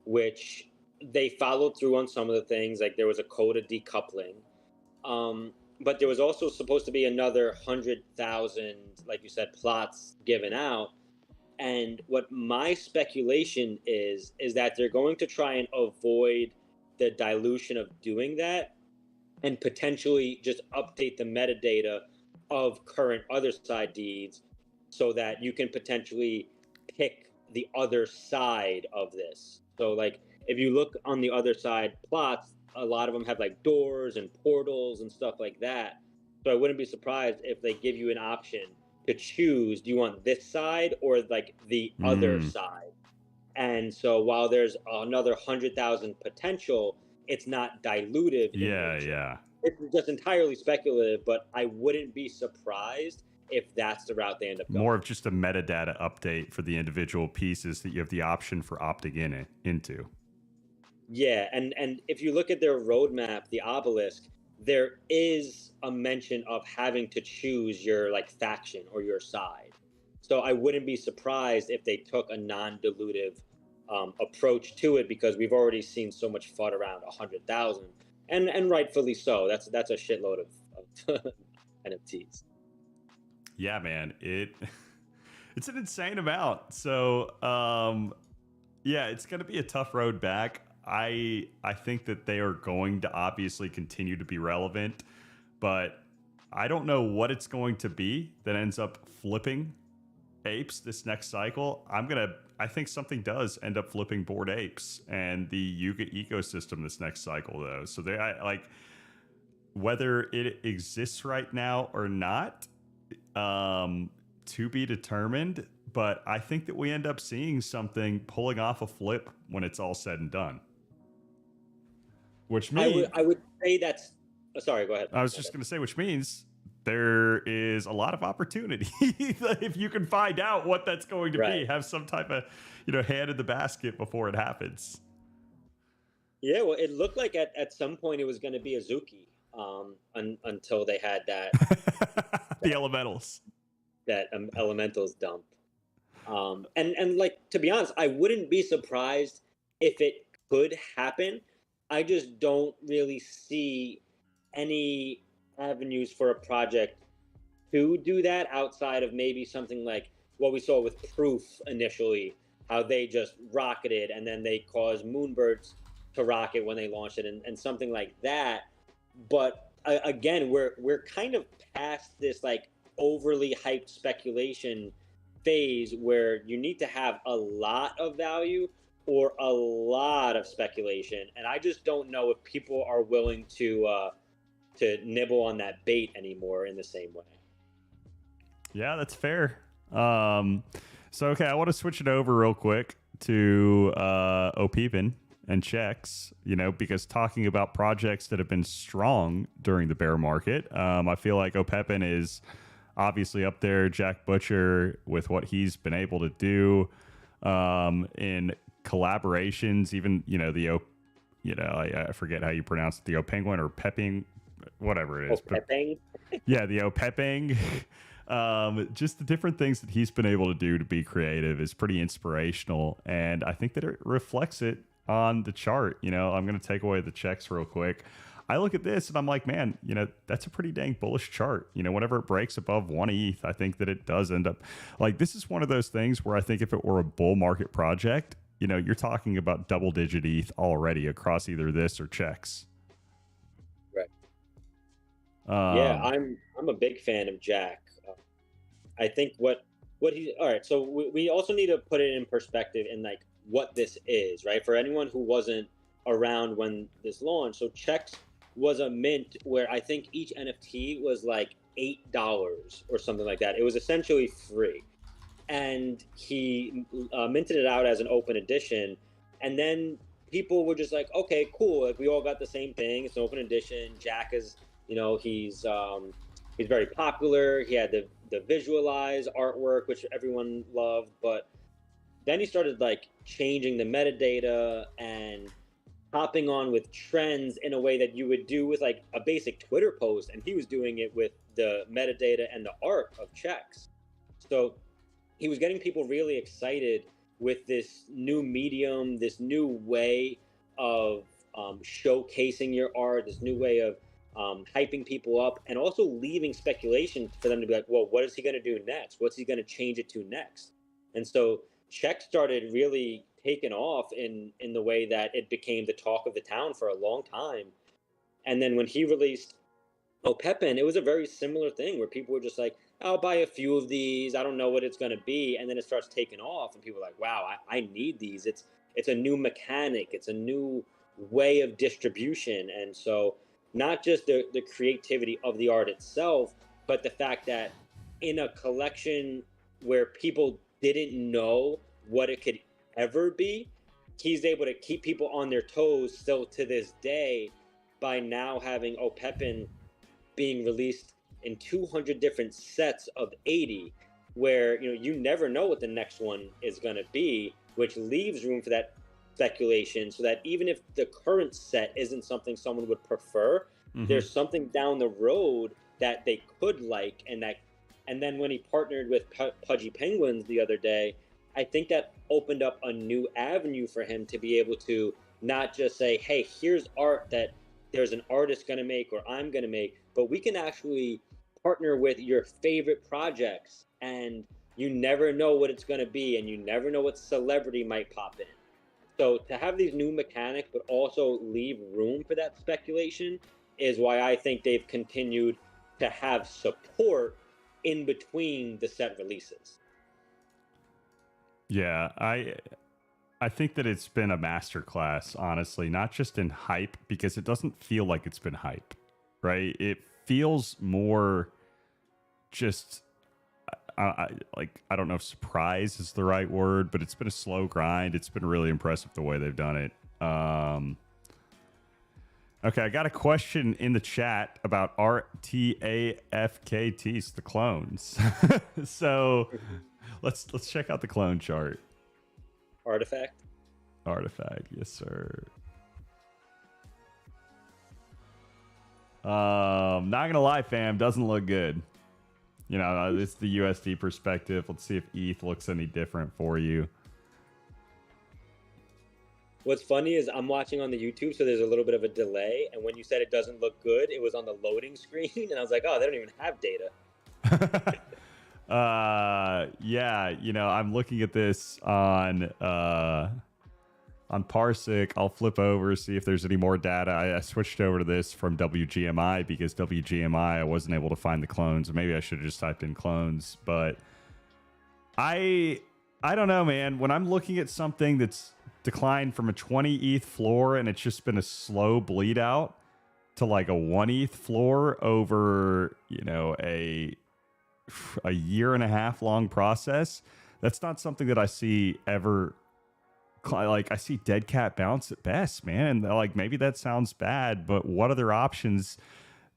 which they followed through on some of the things, like there was a code of decoupling. But there was also supposed to be another 100,000, like you said, plots given out. And what my speculation is that they're going to try and avoid the dilution of doing that and potentially just update the metadata of current other side deeds so that you can potentially pick the other side of this. So, like, if you look on the other side plots, a lot of them have like doors and portals and stuff like that. So I wouldn't be surprised if they give you an option to choose, do you want this side or like the other Mm, side? And so while there's another 100,000 potential, it's not dilutive in yeah, nature. yeah. It's just entirely speculative, but I wouldn't be surprised if that's the route they end up More going. of just a metadata update for the individual pieces that you have the option for opting into. Yeah, and if you look at their roadmap, the obelisk, there is a mention of having to choose your like faction or your side. So I wouldn't be surprised if they took a non-dilutive approach to it because we've already seen so much FUD around 100,000, and rightfully so. That's a shitload of NFTs. Yeah, man, it's an insane amount. So, yeah, it's going to be a tough road back. I think that they are going to obviously continue to be relevant, but I don't know what it's going to be that ends up flipping apes this next cycle. I think something does end up flipping Bored Apes and the Yuga ecosystem this next cycle though. So like whether it exists right now or not, to be determined. But I think that we end up seeing something pulling off a flip when it's all said and done. Which means, I would say that's. Oh, sorry, go ahead. I was My just bad. going to say, which means there is a lot of opportunity if you can find out what that's going to be. Right. Have some type of, hand in the basket before it happens. Yeah, well, it looked like at some point it was going to be Azuki, until they had that The that, elementals. elementals dump. And like to be honest, I wouldn't be surprised if it could happen. I just don't really see any avenues for a project to do that outside of maybe something like what we saw with Proof initially, how they just rocketed and then they caused Moonbirds to rocket when they launched it, and something like that. But again, we're kind of past this like overly hyped speculation phase where you need to have a lot of value or a lot of speculation, and I just don't know if people are willing to nibble on that bait anymore in the same way. Yeah, that's fair. So okay, I want to switch it over real quick to O'Peepin and checks, because talking about projects that have been strong during the bear market, I feel like O'Pepin is obviously up there. Jack Butcher with what he's been able to do in collaborations, even I forget how you pronounce it, the O Penguin or Pepping, whatever it is, but Pepping. yeah, the O Pepping. Just the different things that he's been able to do to be creative is pretty inspirational, and I think that it reflects it on the chart. I'm going to take away the checks real quick. I look at this and I'm like, man, that's a pretty dang bullish chart. Whenever it breaks above 1 ETH, I think that it does end up like, this is one of those things where I think if it were a bull market project, you're talking about double digit ETH already across either this or checks. Right. Yeah, Um, I'm a big fan of Jack. I think what he all right. So we also need to put it in perspective in like what this is, right? For anyone who wasn't around when this launched, so Checks was a mint where I think each NFT was like $8 or something like that. It was essentially free, and he minted it out as an open edition, and then people were just like, okay, cool. Like we all got the same thing. It's an open edition. Jack is, he's very popular. He had the visualized artwork, which everyone loved. But then he started like changing the metadata and hopping on with trends in a way that you would do with like a basic Twitter post. And he was doing it with the metadata and the art of checks. So he was getting people really excited with this new medium, this new way of showcasing your art, this new way of hyping people up, and also leaving speculation for them to be like, well, what is he going to do next? What's he going to change it to next? And so Czech started really taking off in the way that it became the talk of the town for a long time. And then when he released Pepin, it was a very similar thing where people were just like, I'll buy a few of these. I don't know what it's going to be. And then it starts taking off and people are like, wow, I need these. It's a new mechanic. It's a new way of distribution. And so not just the creativity of the art itself, but the fact that in a collection where people didn't know what it could ever be, he's able to keep people on their toes still to this day by now having Pepin being released in 200 different sets of 80, where you never know what the next one is going to be, which leaves room for that speculation, so that even if the current set isn't something someone would prefer, there's something down the road that they could like. And then when he partnered with Pudgy Penguins the other day, I think that opened up a new avenue for him to be able to not just say, hey, here's art that there's an artist going to make or I'm going to make, but we can actually partner with your favorite projects, and you never know what it's going to be, and you never know what celebrity might pop in. So to have these new mechanics but also leave room for that speculation is why I think they've continued to have support in between the set releases. Yeah, I think that it's been a masterclass, honestly, not just in hype, because it doesn't feel like it's been hype, right? It feels more just I don't know if surprise is the right word, but it's been a slow grind. It's been really impressive the way they've done it. Okay, I got a question in the chat about RTAFKTs, the clones. So let's check out the clone chart. Artifact, yes, sir. Not gonna lie, fam, doesn't look good. It's the USD perspective. Let's see if ETH looks any different for you. What's funny is I'm watching on the YouTube, so there's a little bit of a delay. And when you said it doesn't look good, it was on the loading screen, and I was like, oh, they don't even have data. Yeah, I'm looking at this on Parsec. I'll flip over, see if there's any more data. I switched over to this from WGMI because WGMI I wasn't able to find the clones. Maybe I should have just typed in clones, but I don't know, man. When I'm looking at something that's declined from a 20 ETH floor and it's just been a slow bleed out to like a 1 ETH floor over, a year and a half long process, that's not something that I see ever. Like, I see dead cat bounce at best, man. Like, maybe that sounds bad, but what other options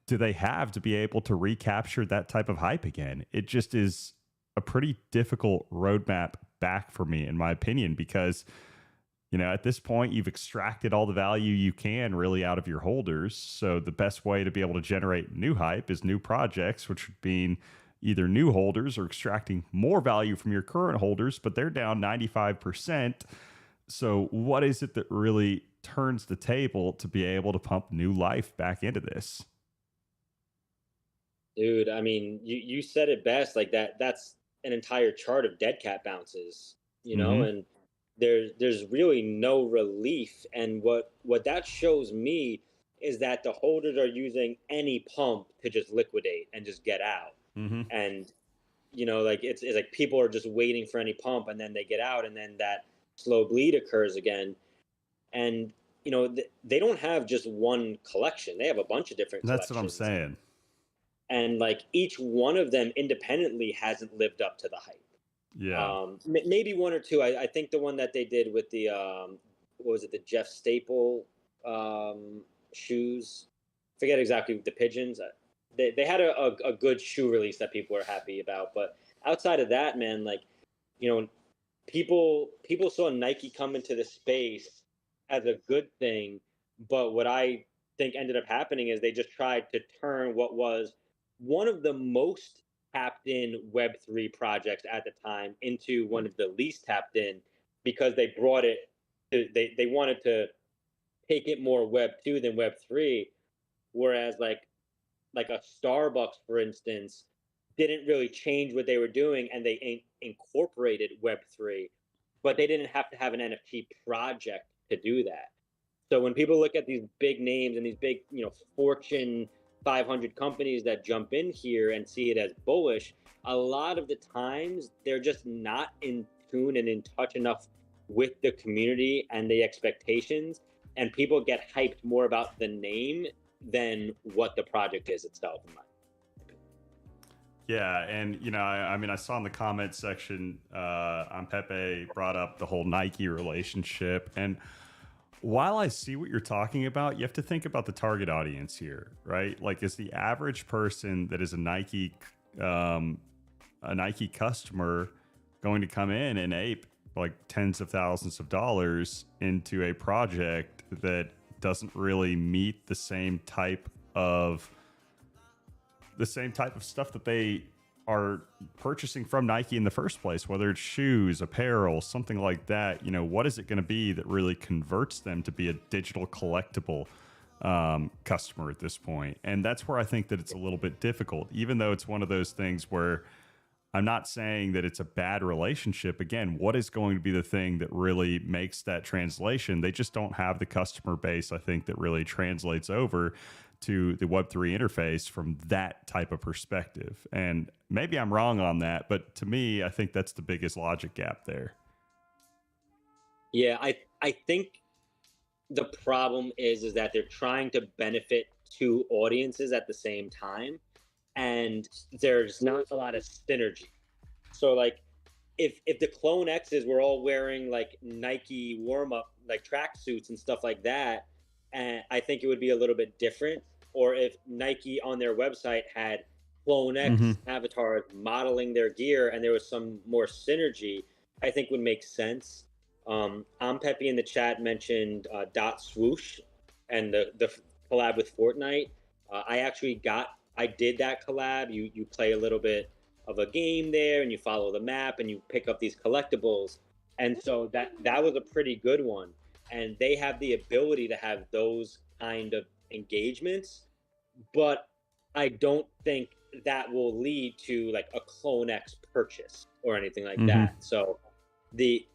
do they have to be able to recapture that type of hype again? It just is a pretty difficult roadmap back for me, in my opinion, because at this point, you've extracted all the value you can really out of your holders. So the best way to be able to generate new hype is new projects, which would mean either new holders or extracting more value from your current holders, but they're down 95%. So what is it that really turns the table to be able to pump new life back into this? Dude, I mean, you said it best. Like that's an entire chart of dead cat bounces, and there's really no relief. And what that shows me is that the holders are using any pump to just liquidate and just get out. And like it's like people are just waiting for any pump, and then they get out, and then that slow bleed occurs again. And they don't have just one collection; they have a bunch of different That's collections. what I'm saying. And like each one of them independently hasn't lived up to the hype. Yeah. Maybe one or two. I think the one that they did with the what was it, the Jeff Staple shoes. Forget exactly the pigeons. They had a good shoe release that people were happy about. But outside of that, man, like, you know, people saw Nike come into the space as a good thing, but what I think ended up happening is they just tried to turn what was one of the most tapped in Web3 projects at the time into one of the least tapped in, because they brought it to, they wanted to take it more Web2 than Web3, whereas like a Starbucks, for instance, didn't really change what they were doing, and they incorporated Web3, but they didn't have to have an NFT project to do that. So when people look at these big names and these big, Fortune 500 companies that jump in here and see it as bullish, a lot of the times they're just not in tune and in touch enough with the community and the expectations, and people get hyped more about the name than what the project is itself, in my opinion. Yeah, and I mean, I saw in the comment section, on Pepe brought up the whole Nike relationship, and while I see what you're talking about, you have to think about the target audience here, right? Like, is the average person that is a Nike customer going to come in and ape like tens of thousands of dollars into a project that doesn't really meet the same type of stuff that they are purchasing from Nike in the first place, whether it's shoes, apparel, something like that? What is it going to be that really converts them to be a digital collectible customer at this point? And that's where I think that it's a little bit difficult, even though it's one of those things where I'm not saying that it's a bad relationship. Again, what is going to be the thing that really makes that translation? They just don't have the customer base, I think, that really translates over to the Web3 interface from that type of perspective. And maybe I'm wrong on that, but to me, I think that's the biggest logic gap there. Yeah, I think the problem is that they're trying to benefit two audiences at the same time, and there's not a lot of synergy. So like, if the Clone X's were all wearing like Nike warm up like tracksuits and stuff like that, and I think it would be a little bit different. Or if Nike on their website had Clone X avatars modeling their gear and there was some more synergy, I think would make sense. Pepe in the chat mentioned Dot Swoosh and the collab with Fortnite. I did that collab. You play a little bit of a game there and you follow the map and you pick up these collectibles. And so that was a pretty good one. And they have the ability to have those kind of engagements, but I don't think that will lead to like a Clone X purchase or anything like that. So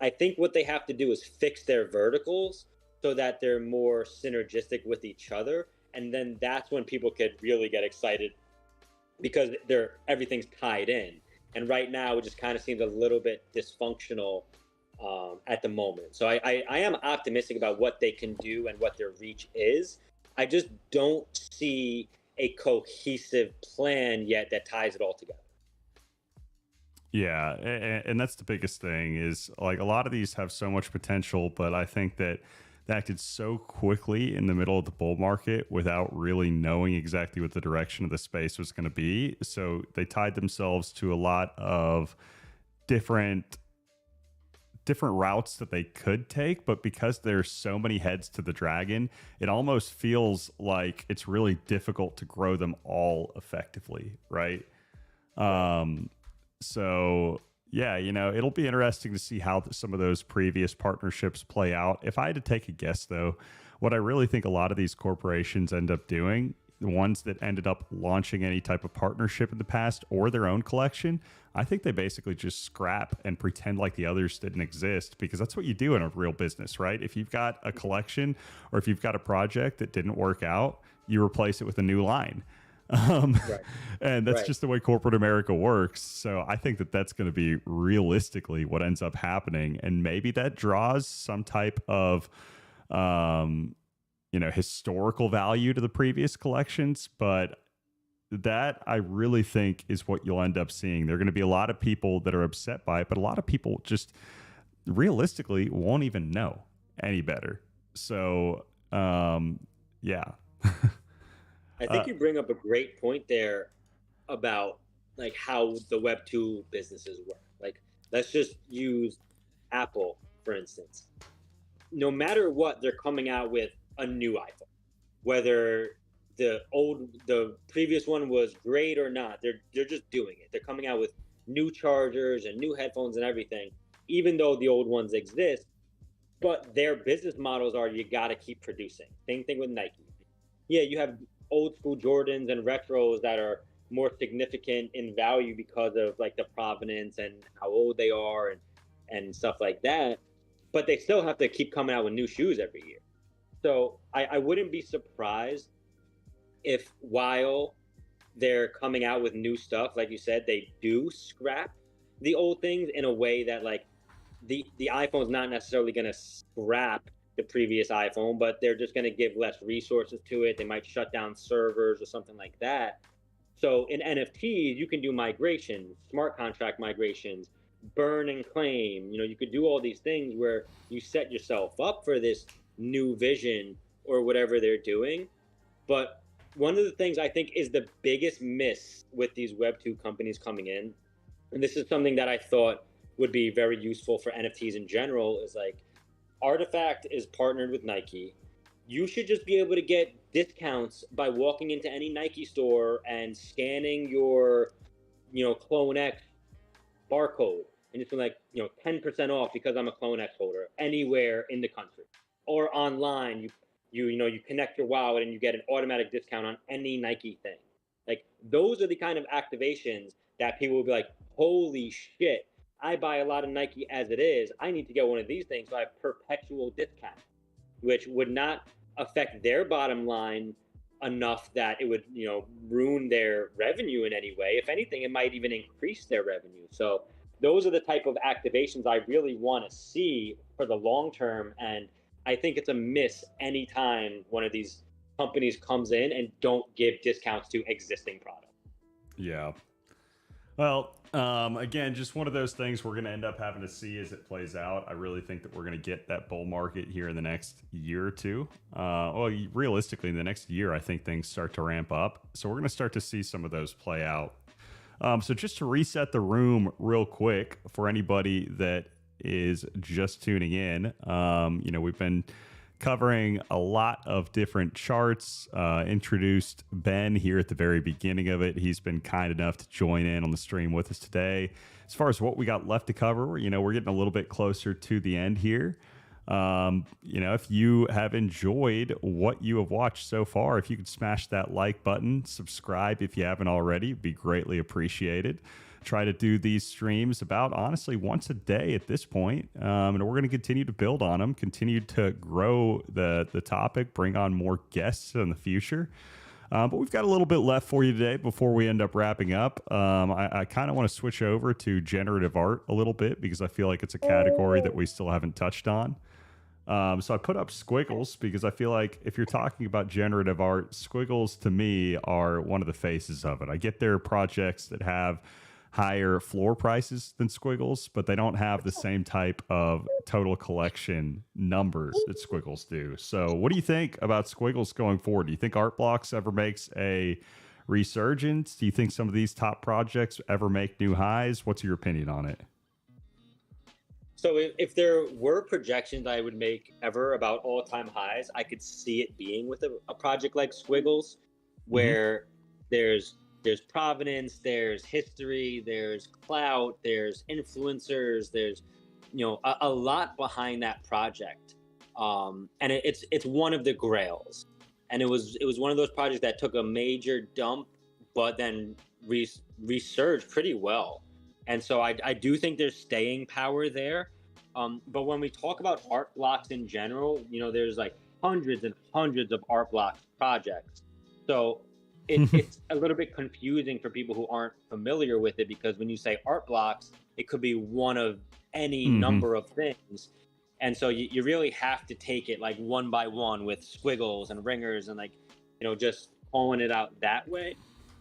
I think what they have to do is fix their verticals so that they're more synergistic with each other, and then that's when people could really get excited, because everything's tied in. And right now it just kind of seems a little bit dysfunctional at the moment. So I am optimistic about what they can do and what their reach is. I just don't see a cohesive plan yet that ties it all together. Yeah, and that's the biggest thing, is like a lot of these have so much potential, but I think that they acted so quickly in the middle of the bull market without really knowing exactly what the direction of the space was going to be. So they tied themselves to a lot of different routes that they could take, but because there's so many heads to the dragon, it almost feels like it's really difficult to grow them all effectively, right? So yeah, it'll be interesting to see how some of those previous partnerships play out. If I had to take a guess, though, what I really think a lot of these corporations end up doing, the ones that ended up launching any type of partnership in the past or their own collection, I think they basically just scrap and pretend like the others didn't exist, because that's what you do in a real business, right? If you've got a collection or if you've got a project that didn't work out, you replace it with a new line. Right. And that's just the way corporate America works. So I think that that's going to be realistically what ends up happening. And maybe that draws some type of, historical value to the previous collections. But that, I really think, is what you'll end up seeing. There are going to be a lot of people that are upset by it, but a lot of people just realistically won't even know. any better. So, yeah. I think you bring up a great point there about like how the Web 2 businesses work. Like, let's just use Apple, for instance. No matter what, they're coming out with a new iPhone. Whether the previous one was great or not, they're just doing it. They're coming out with new chargers and new headphones and everything, even though the old ones exist. But their business models are you got to keep producing. Same thing with Nike. Yeah, you have old school Jordans and retros that are more significant in value because of like the provenance and how old they are and stuff like that. But they still have to keep coming out with new shoes every year. So I wouldn't be surprised if while they're coming out with new stuff, like you said, they do scrap the old things in a way that like the iPhone's not necessarily going to scrap the previous iPhone, but they're just going to give less resources to it. They might shut down servers or something like that. So in NFTs, you can do migrations, smart contract migrations, burn and claim. You could do all these things where you set yourself up for this new vision or whatever they're doing. But one of the things I think is the biggest miss with these Web2 companies coming in, and this is something that I thought would be very useful for NFTs in general, is like Artifact is partnered with Nike. You should just be able to get discounts by walking into any Nike store and scanning your, Clone X barcode and just be like, 10% off because I'm a Clone X holder anywhere in the country. Or online, you connect your wallet and you get an automatic discount on any Nike thing. Like those are the kind of activations that people will be like, holy shit, I buy a lot of Nike as it is. I need to get one of these things so I have perpetual discount, which would not affect their bottom line enough that it would, ruin their revenue in any way. If anything, it might even increase their revenue. So those are the type of activations I really want to see for the long term. And I think it's a miss anytime one of these companies comes in and don't give discounts to existing products. Yeah. Well, again, just one of those things we're going to end up having to see as it plays out. I really think that we're going to get that bull market here in the next year or two. Well, realistically, in the next year, I think things start to ramp up. So we're going to start to see some of those play out. So just to reset the room real quick for anybody that is just tuning in, we've been covering a lot of different charts, introduced Ben here at the very beginning of it. He's been kind enough to join in on the stream with us today. As far as what we got left to cover, we're getting a little bit closer to the end here. If you have enjoyed what you have watched so far, if you could smash that like button, subscribe if you haven't already, it'd be greatly appreciated. Try to do these streams about honestly once a day at this point. And we're going to continue to build on them, continue to grow the topic, bring on more guests in the future. But we've got a little bit left for you today before we end up wrapping up. I kind of want to switch over to generative art a little bit because I feel like it's a category that we still haven't touched on. So I put up Squiggles because I feel like if you're talking about generative art, Squiggles to me are one of the faces of it. I get their projects that have higher floor prices than Squiggles, but they don't have the same type of total collection numbers that Squiggles do. So what do you think about Squiggles going forward? Do you think Art Blocks ever makes a resurgence? Do you think some of these top projects ever make new highs? What's your opinion on it? So if there were projections I would make ever about all-time highs, I could see it being with a project like Squiggles, where there's provenance, there's history, there's clout, there's influencers, there's a lot behind that project, and it's one of the grails, and it was one of those projects that took a major dump, but then resurged pretty well, and so I do think there's staying power there. But when we talk about art blocks in general, there's like hundreds and hundreds of art blocks projects, so it's a little bit confusing for people who aren't familiar with it, because when you say art blocks, it could be one of any number of things. And so you really have to take it like one by one with squiggles and ringers and like, just calling it out that way.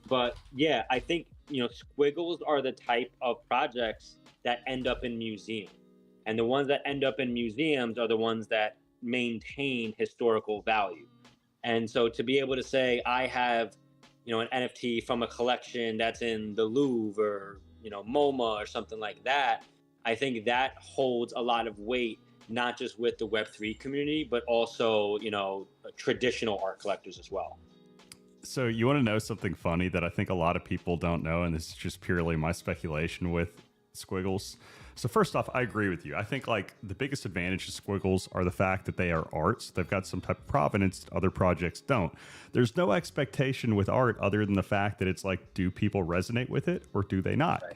But yeah, I think, squiggles are the type of projects that end up in museums. And the ones that end up in museums are the ones that maintain historical value. And so to be able to say I have, an NFT from a collection that's in the Louvre or, MoMA or something like that, I think that holds a lot of weight, not just with the Web3 community, but also, traditional art collectors as well. So you want to know something funny that I think a lot of people don't know, and this is just purely my speculation with Squiggles. So first off, I agree with you. I think like the biggest advantage of Squiggles are the fact that they are arts. They've got some type of provenance that other projects don't. There's no expectation with art other than the fact that it's like, do people resonate with it or do they not? Right.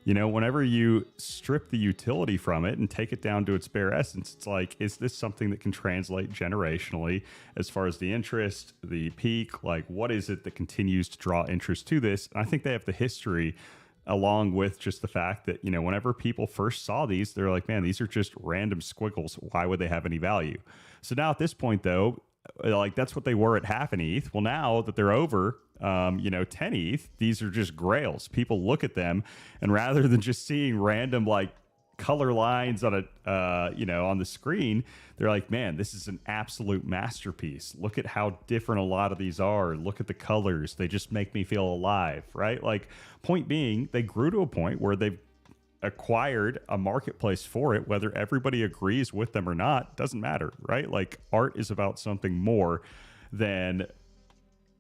Whenever you strip the utility from it and take it down to its bare essence, it's like, is this something that can translate generationally as far as the interest, the peak? Like, what is it that continues to draw interest to this? And I think they have the history, along with just the fact that, whenever people first saw these, they're like, man, these are just random squiggles. Why would they have any value? So now at this point, though, like that's what they were at half an ETH. Well, now that they're over, 10 ETH, these are just grails. People look at them, and rather than just seeing random like color lines on on the screen, they're like, man, this is an absolute masterpiece. Look at how different a lot of these are. Look at the colors. They just make me feel alive, right? Like, point being, they grew to a point where they've acquired a marketplace for it. Whether everybody agrees with them or not doesn't matter, right? Like, art is about something more than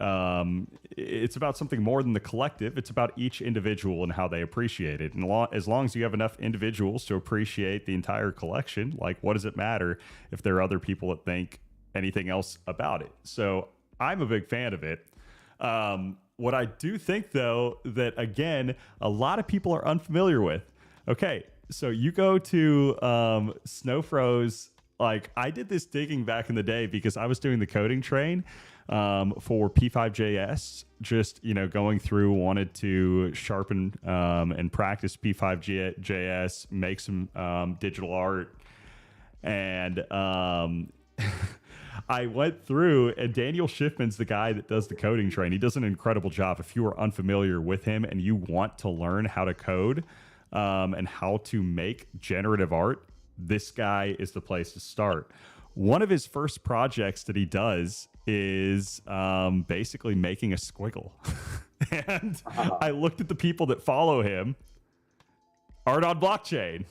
it's about something more than the collective. It's about each individual and how they appreciate it. And as long as you have enough individuals to appreciate the entire collection, like, what does it matter if there are other people that think anything else about it? So I'm a big fan of it. What I do think, though, that again, a lot of people are unfamiliar with. Okay, so you go to Snowfro's. Like, I did this digging back in the day because I was doing the coding train for P5JS, just, going through, wanted to sharpen and practice P5JS, make some digital art. And I went through, and Daniel Schiffman's the guy that does the coding train. He does an incredible job. If you are unfamiliar with him and you want to learn how to code and how to make generative art, this guy is the place to start. One of his first projects that he does is basically making a squiggle. And I looked at the people that follow him. Art on blockchain.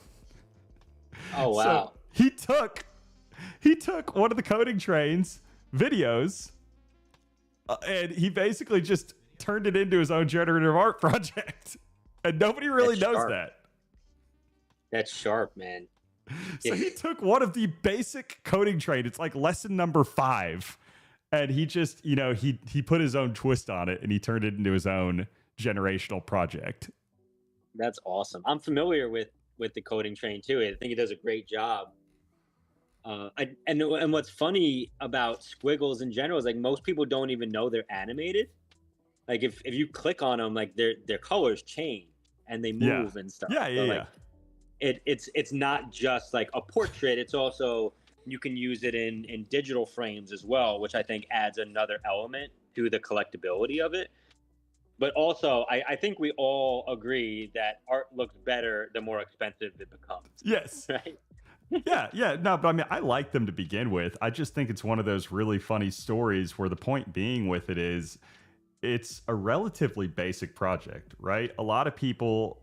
Oh, wow. So he took one of the coding train's videos and he basically just turned it into his own generative art project. And nobody really knows that. That's sharp, man. So he took one of the basic coding train. It's like lesson number 5. And he just, he put his own twist on it and he turned it into his own generational project. That's awesome. I'm familiar with the coding train too. I think he does a great job. And what's funny about squiggles in general is like most people don't even know they're animated. Like if you click on them, like their colors change and they move and stuff. Yeah. Like, it's not just like a portrait. It's also, you can use it in digital frames as well, which I think adds another element to the collectability of it. But also, I think we all agree that art looks better the more expensive it becomes. Yes. Right? Yeah. No, but I mean, I like them to begin with. I just think it's one of those really funny stories where the point being with it is it's a relatively basic project, right? A lot of people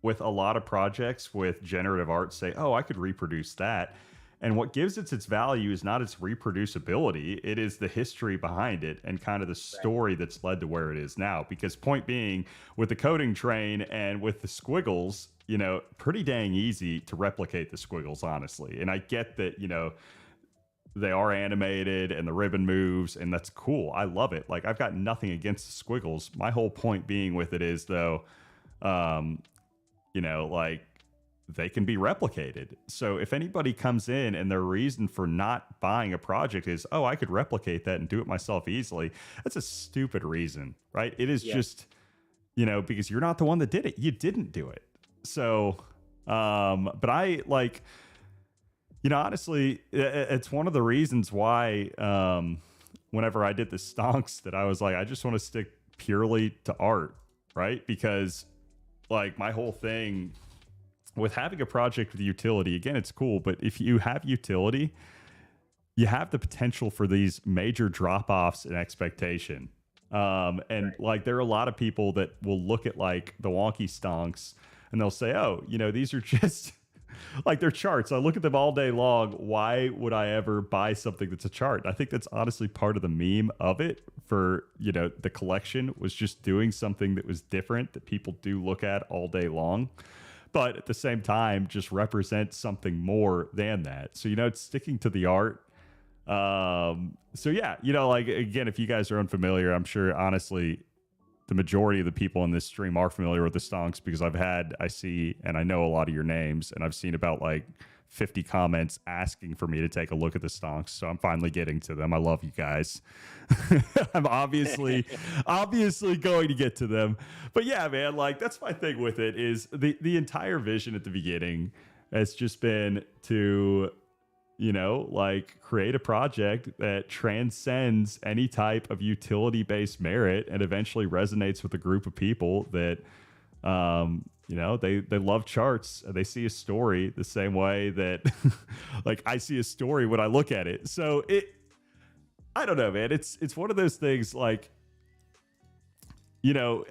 with a lot of projects with generative art say, oh, I could reproduce that. And what gives it its value is not its reproducibility. It is the history behind it and kind of the story that's led to where it is now. Because point being, with the coding train and with the squiggles, pretty dang easy to replicate the squiggles, honestly. And I get that, they are animated and the ribbon moves, and that's cool. I love it. Like, I've got nothing against the squiggles. My whole point being with it is, though, like, they can be replicated. So if anybody comes in and their reason for not buying a project is, oh, I could replicate that and do it myself easily, that's a stupid reason, right? It is just, because you're not the one that did it. You didn't do it. So, but I like, honestly, it's one of the reasons why whenever I did the stonks that I was like, I just want to stick purely to art, right? Because like my whole thing with having a project with utility, again, it's cool, but if you have utility, you have the potential for these major drop-offs in expectation. And like, there are a lot of people that will look at like the wonky stonks and they'll say, oh, you know, these are just like, they're charts. I look at them all day long. Why would I ever buy something that's a chart? I think that's honestly part of the meme of it, for, you know, the collection was just doing something that was different that people do look at all day long, but at the same time just represents something more than that. So, you know, it's sticking to the art. So yeah, you know, like, again, if you guys are unfamiliar, I'm sure honestly the majority of the people in this stream are familiar with the stonks, because I see and I know a lot of your names, and I've seen about like 50 comments asking for me to take a look at the stonks. So I'm finally getting to them. I love you guys. I'm obviously going to get to them. But yeah, man, like, that's my thing with it, is the entire vision at the beginning has just been to, you know, like, create a project that transcends any type of utility-based merit and eventually resonates with a group of people that, you know, they love charts. They see a story the same way that like I see a story when I look at it. So I don't know, man. It's one of those things, like, you know,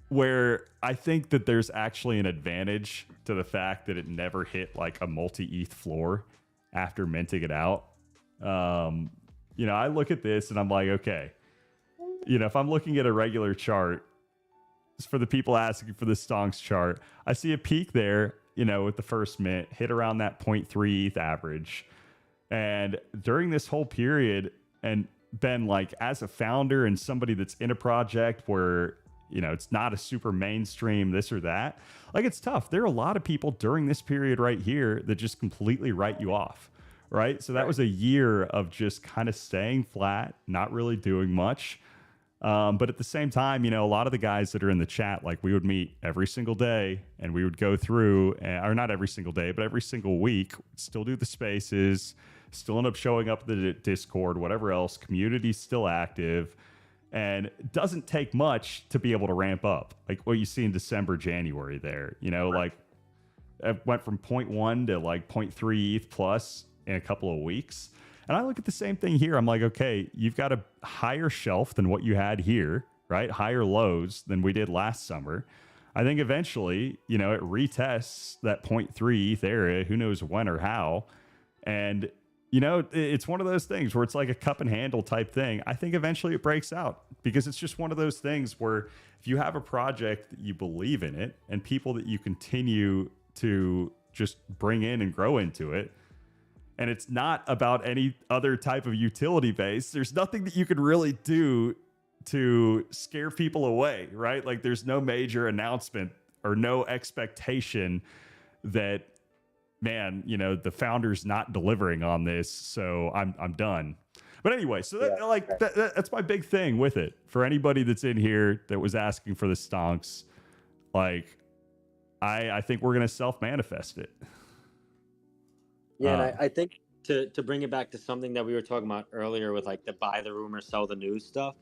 where I think that there's actually an advantage to the fact that it never hit like a multi-ETH floor after minting it out. You know, I look at this and I'm like, okay, you know, if I'm looking at a regular chart, for the people asking for the stonks chart, I see a peak there, you know, with the first mint, hit around that 0.3 ETH average. And during this whole period, and Ben, like, as a founder and somebody that's in a project where, you know, it's not a super mainstream this or that, like, it's tough. There are a lot of people during this period right here that just completely write you off, right? So that was a year of just kind of staying flat, not really doing much. But at the same time, you know, a lot of the guys that are in the chat, like, we would meet every single day and we would go through, or not every single day, but every single week, still do the spaces, still end up showing up in the Discord, whatever else, community's still active. And it doesn't take much to be able to ramp up, like what you see in December, January there, you know, like, it went from 0.1 to like 0.3 ETH plus in a couple of weeks. And I look at the same thing here. I'm like, okay, you've got a higher shelf than what you had here, right? Higher lows than we did last summer. I think eventually, you know, it retests that 0.3 ETH area. Who knows when or how? And, you know, it's one of those things where it's like a cup and handle type thing. I think eventually it breaks out, because it's just one of those things where if you have a project that you believe in it and people that you continue to just bring in and grow into it, and it's not about any other type of utility base, there's nothing that you can really do to scare people away, right? Like, there's no major announcement or no expectation that, man, you know, the founder's not delivering on this, so I'm done. But anyway, so that's my big thing with it. For anybody that's in here that was asking for the stonks, like, I think we're going to self-manifest it. Yeah, and I think to bring it back to something that we were talking about earlier with like the buy the rumor, sell the news stuff,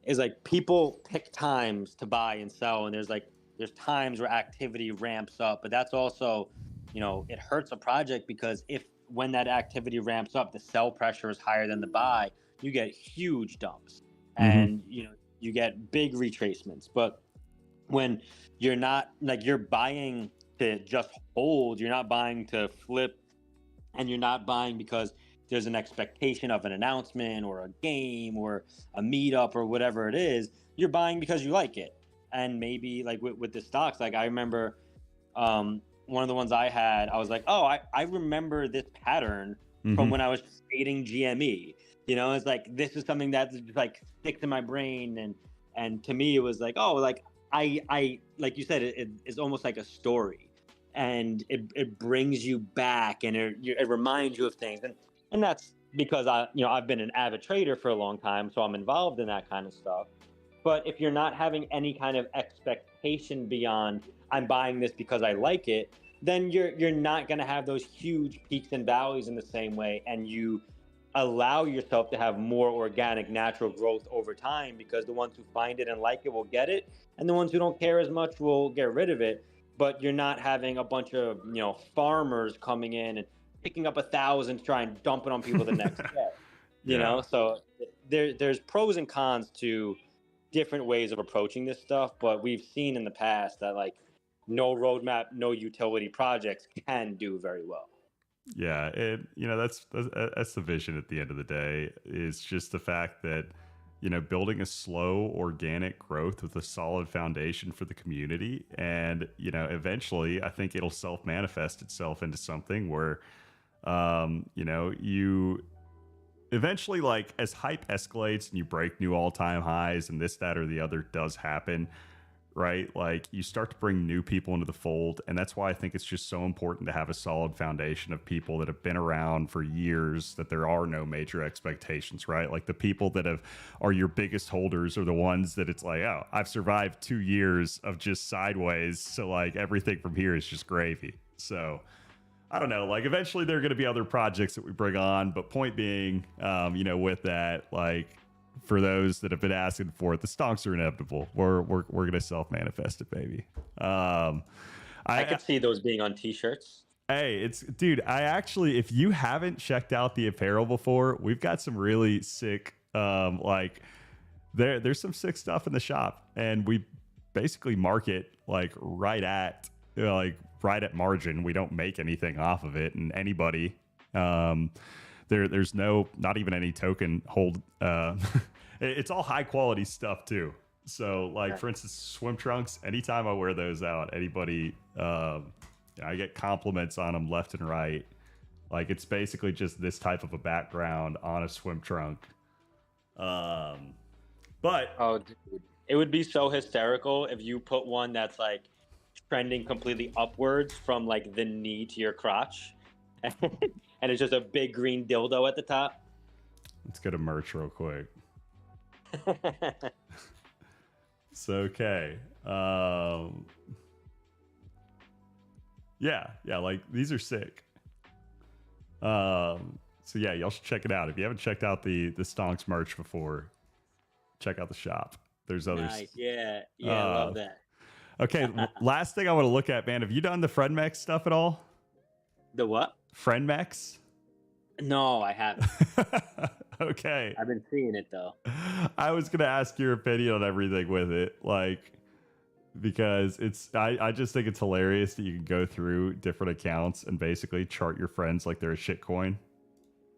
is like people pick times to buy and sell, and there's times where activity ramps up, but that's also, you know, it hurts a project, because when that activity ramps up, the sell pressure is higher than the buy, you get huge dumps, and you know, you get big retracements. But when you're not, like, you're buying to just hold, you're not buying to flip, and you're not buying because there's an expectation of an announcement or a game or a meetup or whatever it is. You're buying because you like it. And maybe like with the stocks, like I remember one of the ones I had, I was like, oh, I remember this pattern from when I was trading GME. You know, it's like, this is something that just like sticks in my brain. And to me, it was like, oh, like I like you said, it's almost like a story. And it brings you back, and it reminds you of things, and that's because I've been an avid trader for a long time, so I'm involved in that kind of stuff. But if you're not having any kind of expectation beyond I'm buying this because I like it, then you're not going to have those huge peaks and valleys in the same way, and you allow yourself to have more organic, natural growth over time, because the ones who find it and like it will get it, and the ones who don't care as much will get rid of it. But you're not having a bunch of, you know, farmers coming in and picking up 1,000 to try and dump it on people the next day. You Yeah. know, so there's pros and cons to different ways of approaching this stuff, but we've seen in the past that like no roadmap, no utility projects can do very well. Yeah, and you know that's the vision at the end of the day, is just the fact that, you know, building a slow organic growth with a solid foundation for the community, and you know, eventually I think it'll self manifest itself into something where you know, you eventually, like, as hype escalates and you break new all-time highs and this, that, or the other does happen, right? Like, you start to bring new people into the fold. And that's why I think it's just so important to have a solid foundation of people that have been around for years, that there are no major expectations, right? Like, the people that are your biggest holders are the ones that it's like, oh, I've survived 2 years of just sideways, so like everything from here is just gravy. So I don't know, like, eventually there are going to be other projects that we bring on, but point being, you know, with that, like, for those that have been asking for it, the stonks are inevitable. We're going to self-manifest it, baby. I could see those being on t-shirts. Hey, dude, I actually, if you haven't checked out the apparel before, we've got some really sick, like, there's some sick stuff in the shop, and we basically market like right at, you know, like right at margin. We don't make anything off of it, and anybody, there's not even any token hold. It's all high quality stuff too. So like, for instance, swim trunks, anytime I wear those out, anybody, I get compliments on them left and right. Like, it's basically just this type of a background on a swim trunk. But oh, dude, it would be so hysterical if you put one that's like trending completely upwards from like the knee to your crotch, and it's just a big green dildo at the top. Let's go to merch real quick. So, okay. Yeah, like, these are sick. So yeah, y'all should check it out. If you haven't checked out the Stonks merch before, check out the shop. There's others. Nice. Yeah, I love that. Okay, last thing I want to look at, man. Have you done the Friendmex stuff at all? The what? Friendmex? No, I haven't. Okay. I've been seeing it though. I was gonna ask your opinion on everything with it, like, because I just think it's hilarious that you can go through different accounts and basically chart your friends like they're a shitcoin.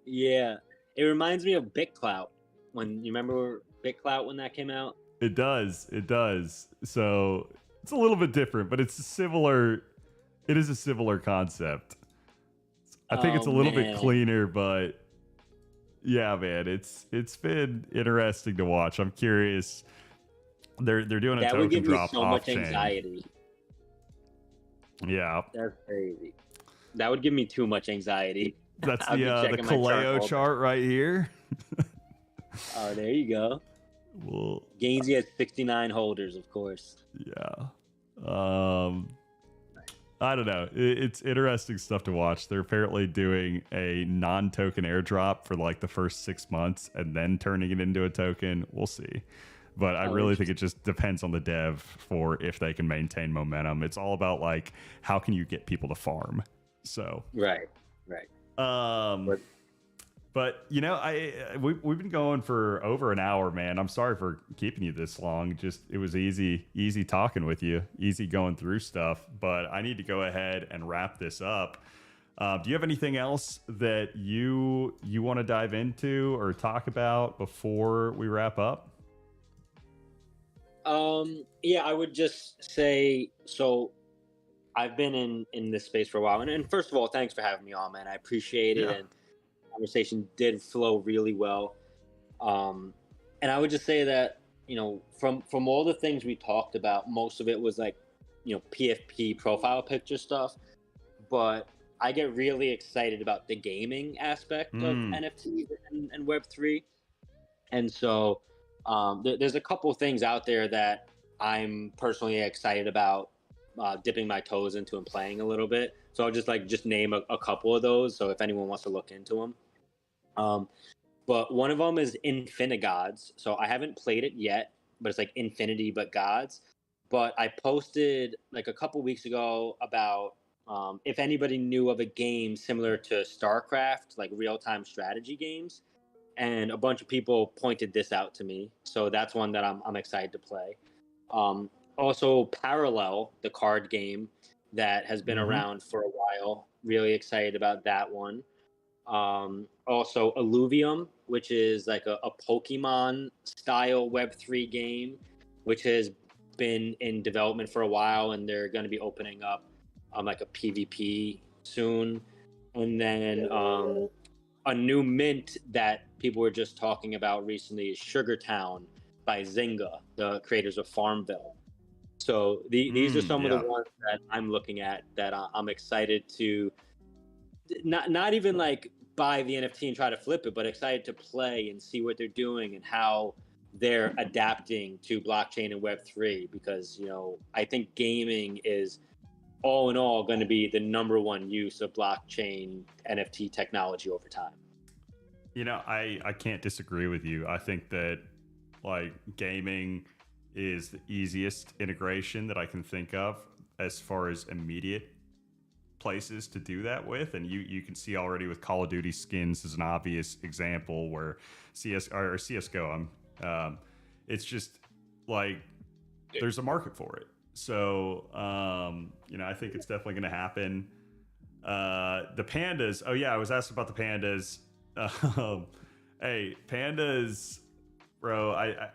Yeah, it reminds me of BitClout. When you remember BitClout when that came out? It does. So it's a little bit different, but it's similar. It is a similar concept. I think it's a little bit cleaner, but yeah, man, it's been interesting to watch. I'm curious. They're doing a token drop so off chain. Much anxiety. Yeah, that's crazy. That would give me too much anxiety. That's the Kaleo chart right here. Oh, there you go. Well, Gainsey has 69 holders, of course. Yeah. I don't know. It's interesting stuff to watch. They're apparently doing a non-token airdrop for like the first 6 months and then turning it into a token. We'll see. But I really think it just depends on the dev for if they can maintain momentum. It's all about like, how can you get people to farm? So right. But you know, we've been going for over an hour, man. I'm sorry for keeping you this long. Just, it was easy talking with you, easy going through stuff. But I need to go ahead and wrap this up. Do you have anything else that you want to dive into or talk about before we wrap up? Yeah, I would just say, so I've been in this space for a while, and first of all, thanks for having me on, man. I appreciate it, and conversation did flow really well. And I would just say that, you know, from all the things we talked about, most of it was like, you know, PFP profile picture stuff, but I get really excited about the gaming aspect of NFTs and Web3. And so there's a couple things out there that I'm personally excited about dipping my toes into and playing a little bit. So I'll just name a couple of those. So if anyone wants to look into them. But one of them is DeGods. So I haven't played it yet, but it's like Infinity but Gods. But I posted like a couple weeks ago about If anybody knew of a game similar to StarCraft, like real-time strategy games, and a bunch of people pointed this out to me, so that's one that I'm excited to play. Also, Parallel, the card game that has been around for a while. Really excited about that one. Also, Illuvium, which is like a Pokemon style Web3 game, which has been in development for a while, and they're going to be opening up like a PvP soon. And then a new mint that people were just talking about recently is Sugartown by Zynga, the creators of Farmville. So these are some of the ones that I'm looking at that I'm excited to not even like buy the NFT and try to flip it, but excited to play and see what they're doing and how they're adapting to blockchain and Web3, because, you know, I think gaming is all in all going to be the number one use of blockchain NFT technology over time. You know, I can't disagree with you. I think that like gaming is the easiest integration that I can think of as far as immediate places to do that with. And you can see already with Call of Duty skins as an obvious example where CSGO, it's just like there's a market for it. So, you know, I think it's definitely going to happen. The pandas. Oh yeah, I was asked about the pandas. Hey, pandas, bro. I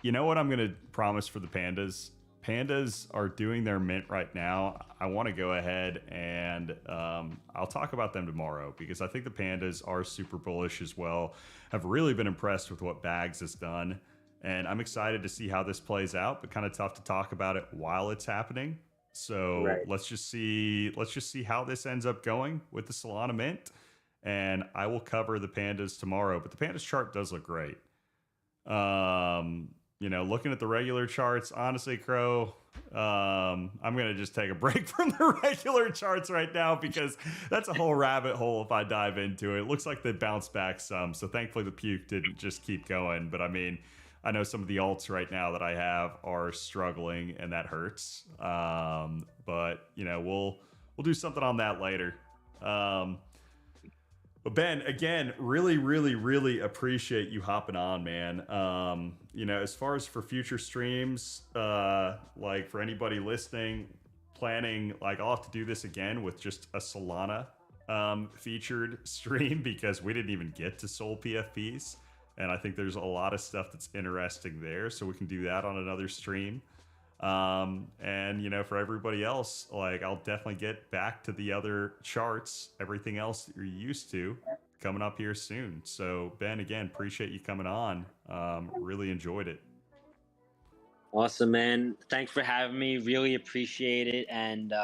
you know what I'm gonna promise for the pandas? Pandas are doing their mint right now. I want to go ahead and I'll talk about them tomorrow, because I think the pandas are super bullish as well. Have really been impressed with what Bags has done, and I'm excited to see how this plays out. But kind of tough to talk about it while it's happening. So let's just see how this ends up going with the Solana mint. And I will cover the pandas tomorrow. But the pandas chart does look great. You know, looking at the regular charts, honestly, Crow, I'm going to just take a break from the regular charts right now, because that's a whole rabbit hole if I dive into it. It looks like they bounced back some. So thankfully the puke didn't just keep going. But I mean, I know some of the alts right now that I have are struggling, and that hurts. But, you know, we'll do something on that later. But Ben, again, really, really, really appreciate you hopping on, man. You know, as far as for future streams, like for anybody listening, planning, like I'll have to do this again with just a Solana featured stream, because we didn't even get to Sol PFPs. And I think there's a lot of stuff that's interesting there. So we can do that on another stream. And you know, for everybody else, like I'll definitely get back to the other charts, everything else that you're used to, coming up here soon. So Ben, again, appreciate you coming on. Really enjoyed it. Awesome, man. Thanks for having me. Really appreciate it. And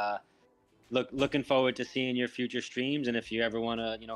looking forward to seeing your future streams. And if you ever want to, you know,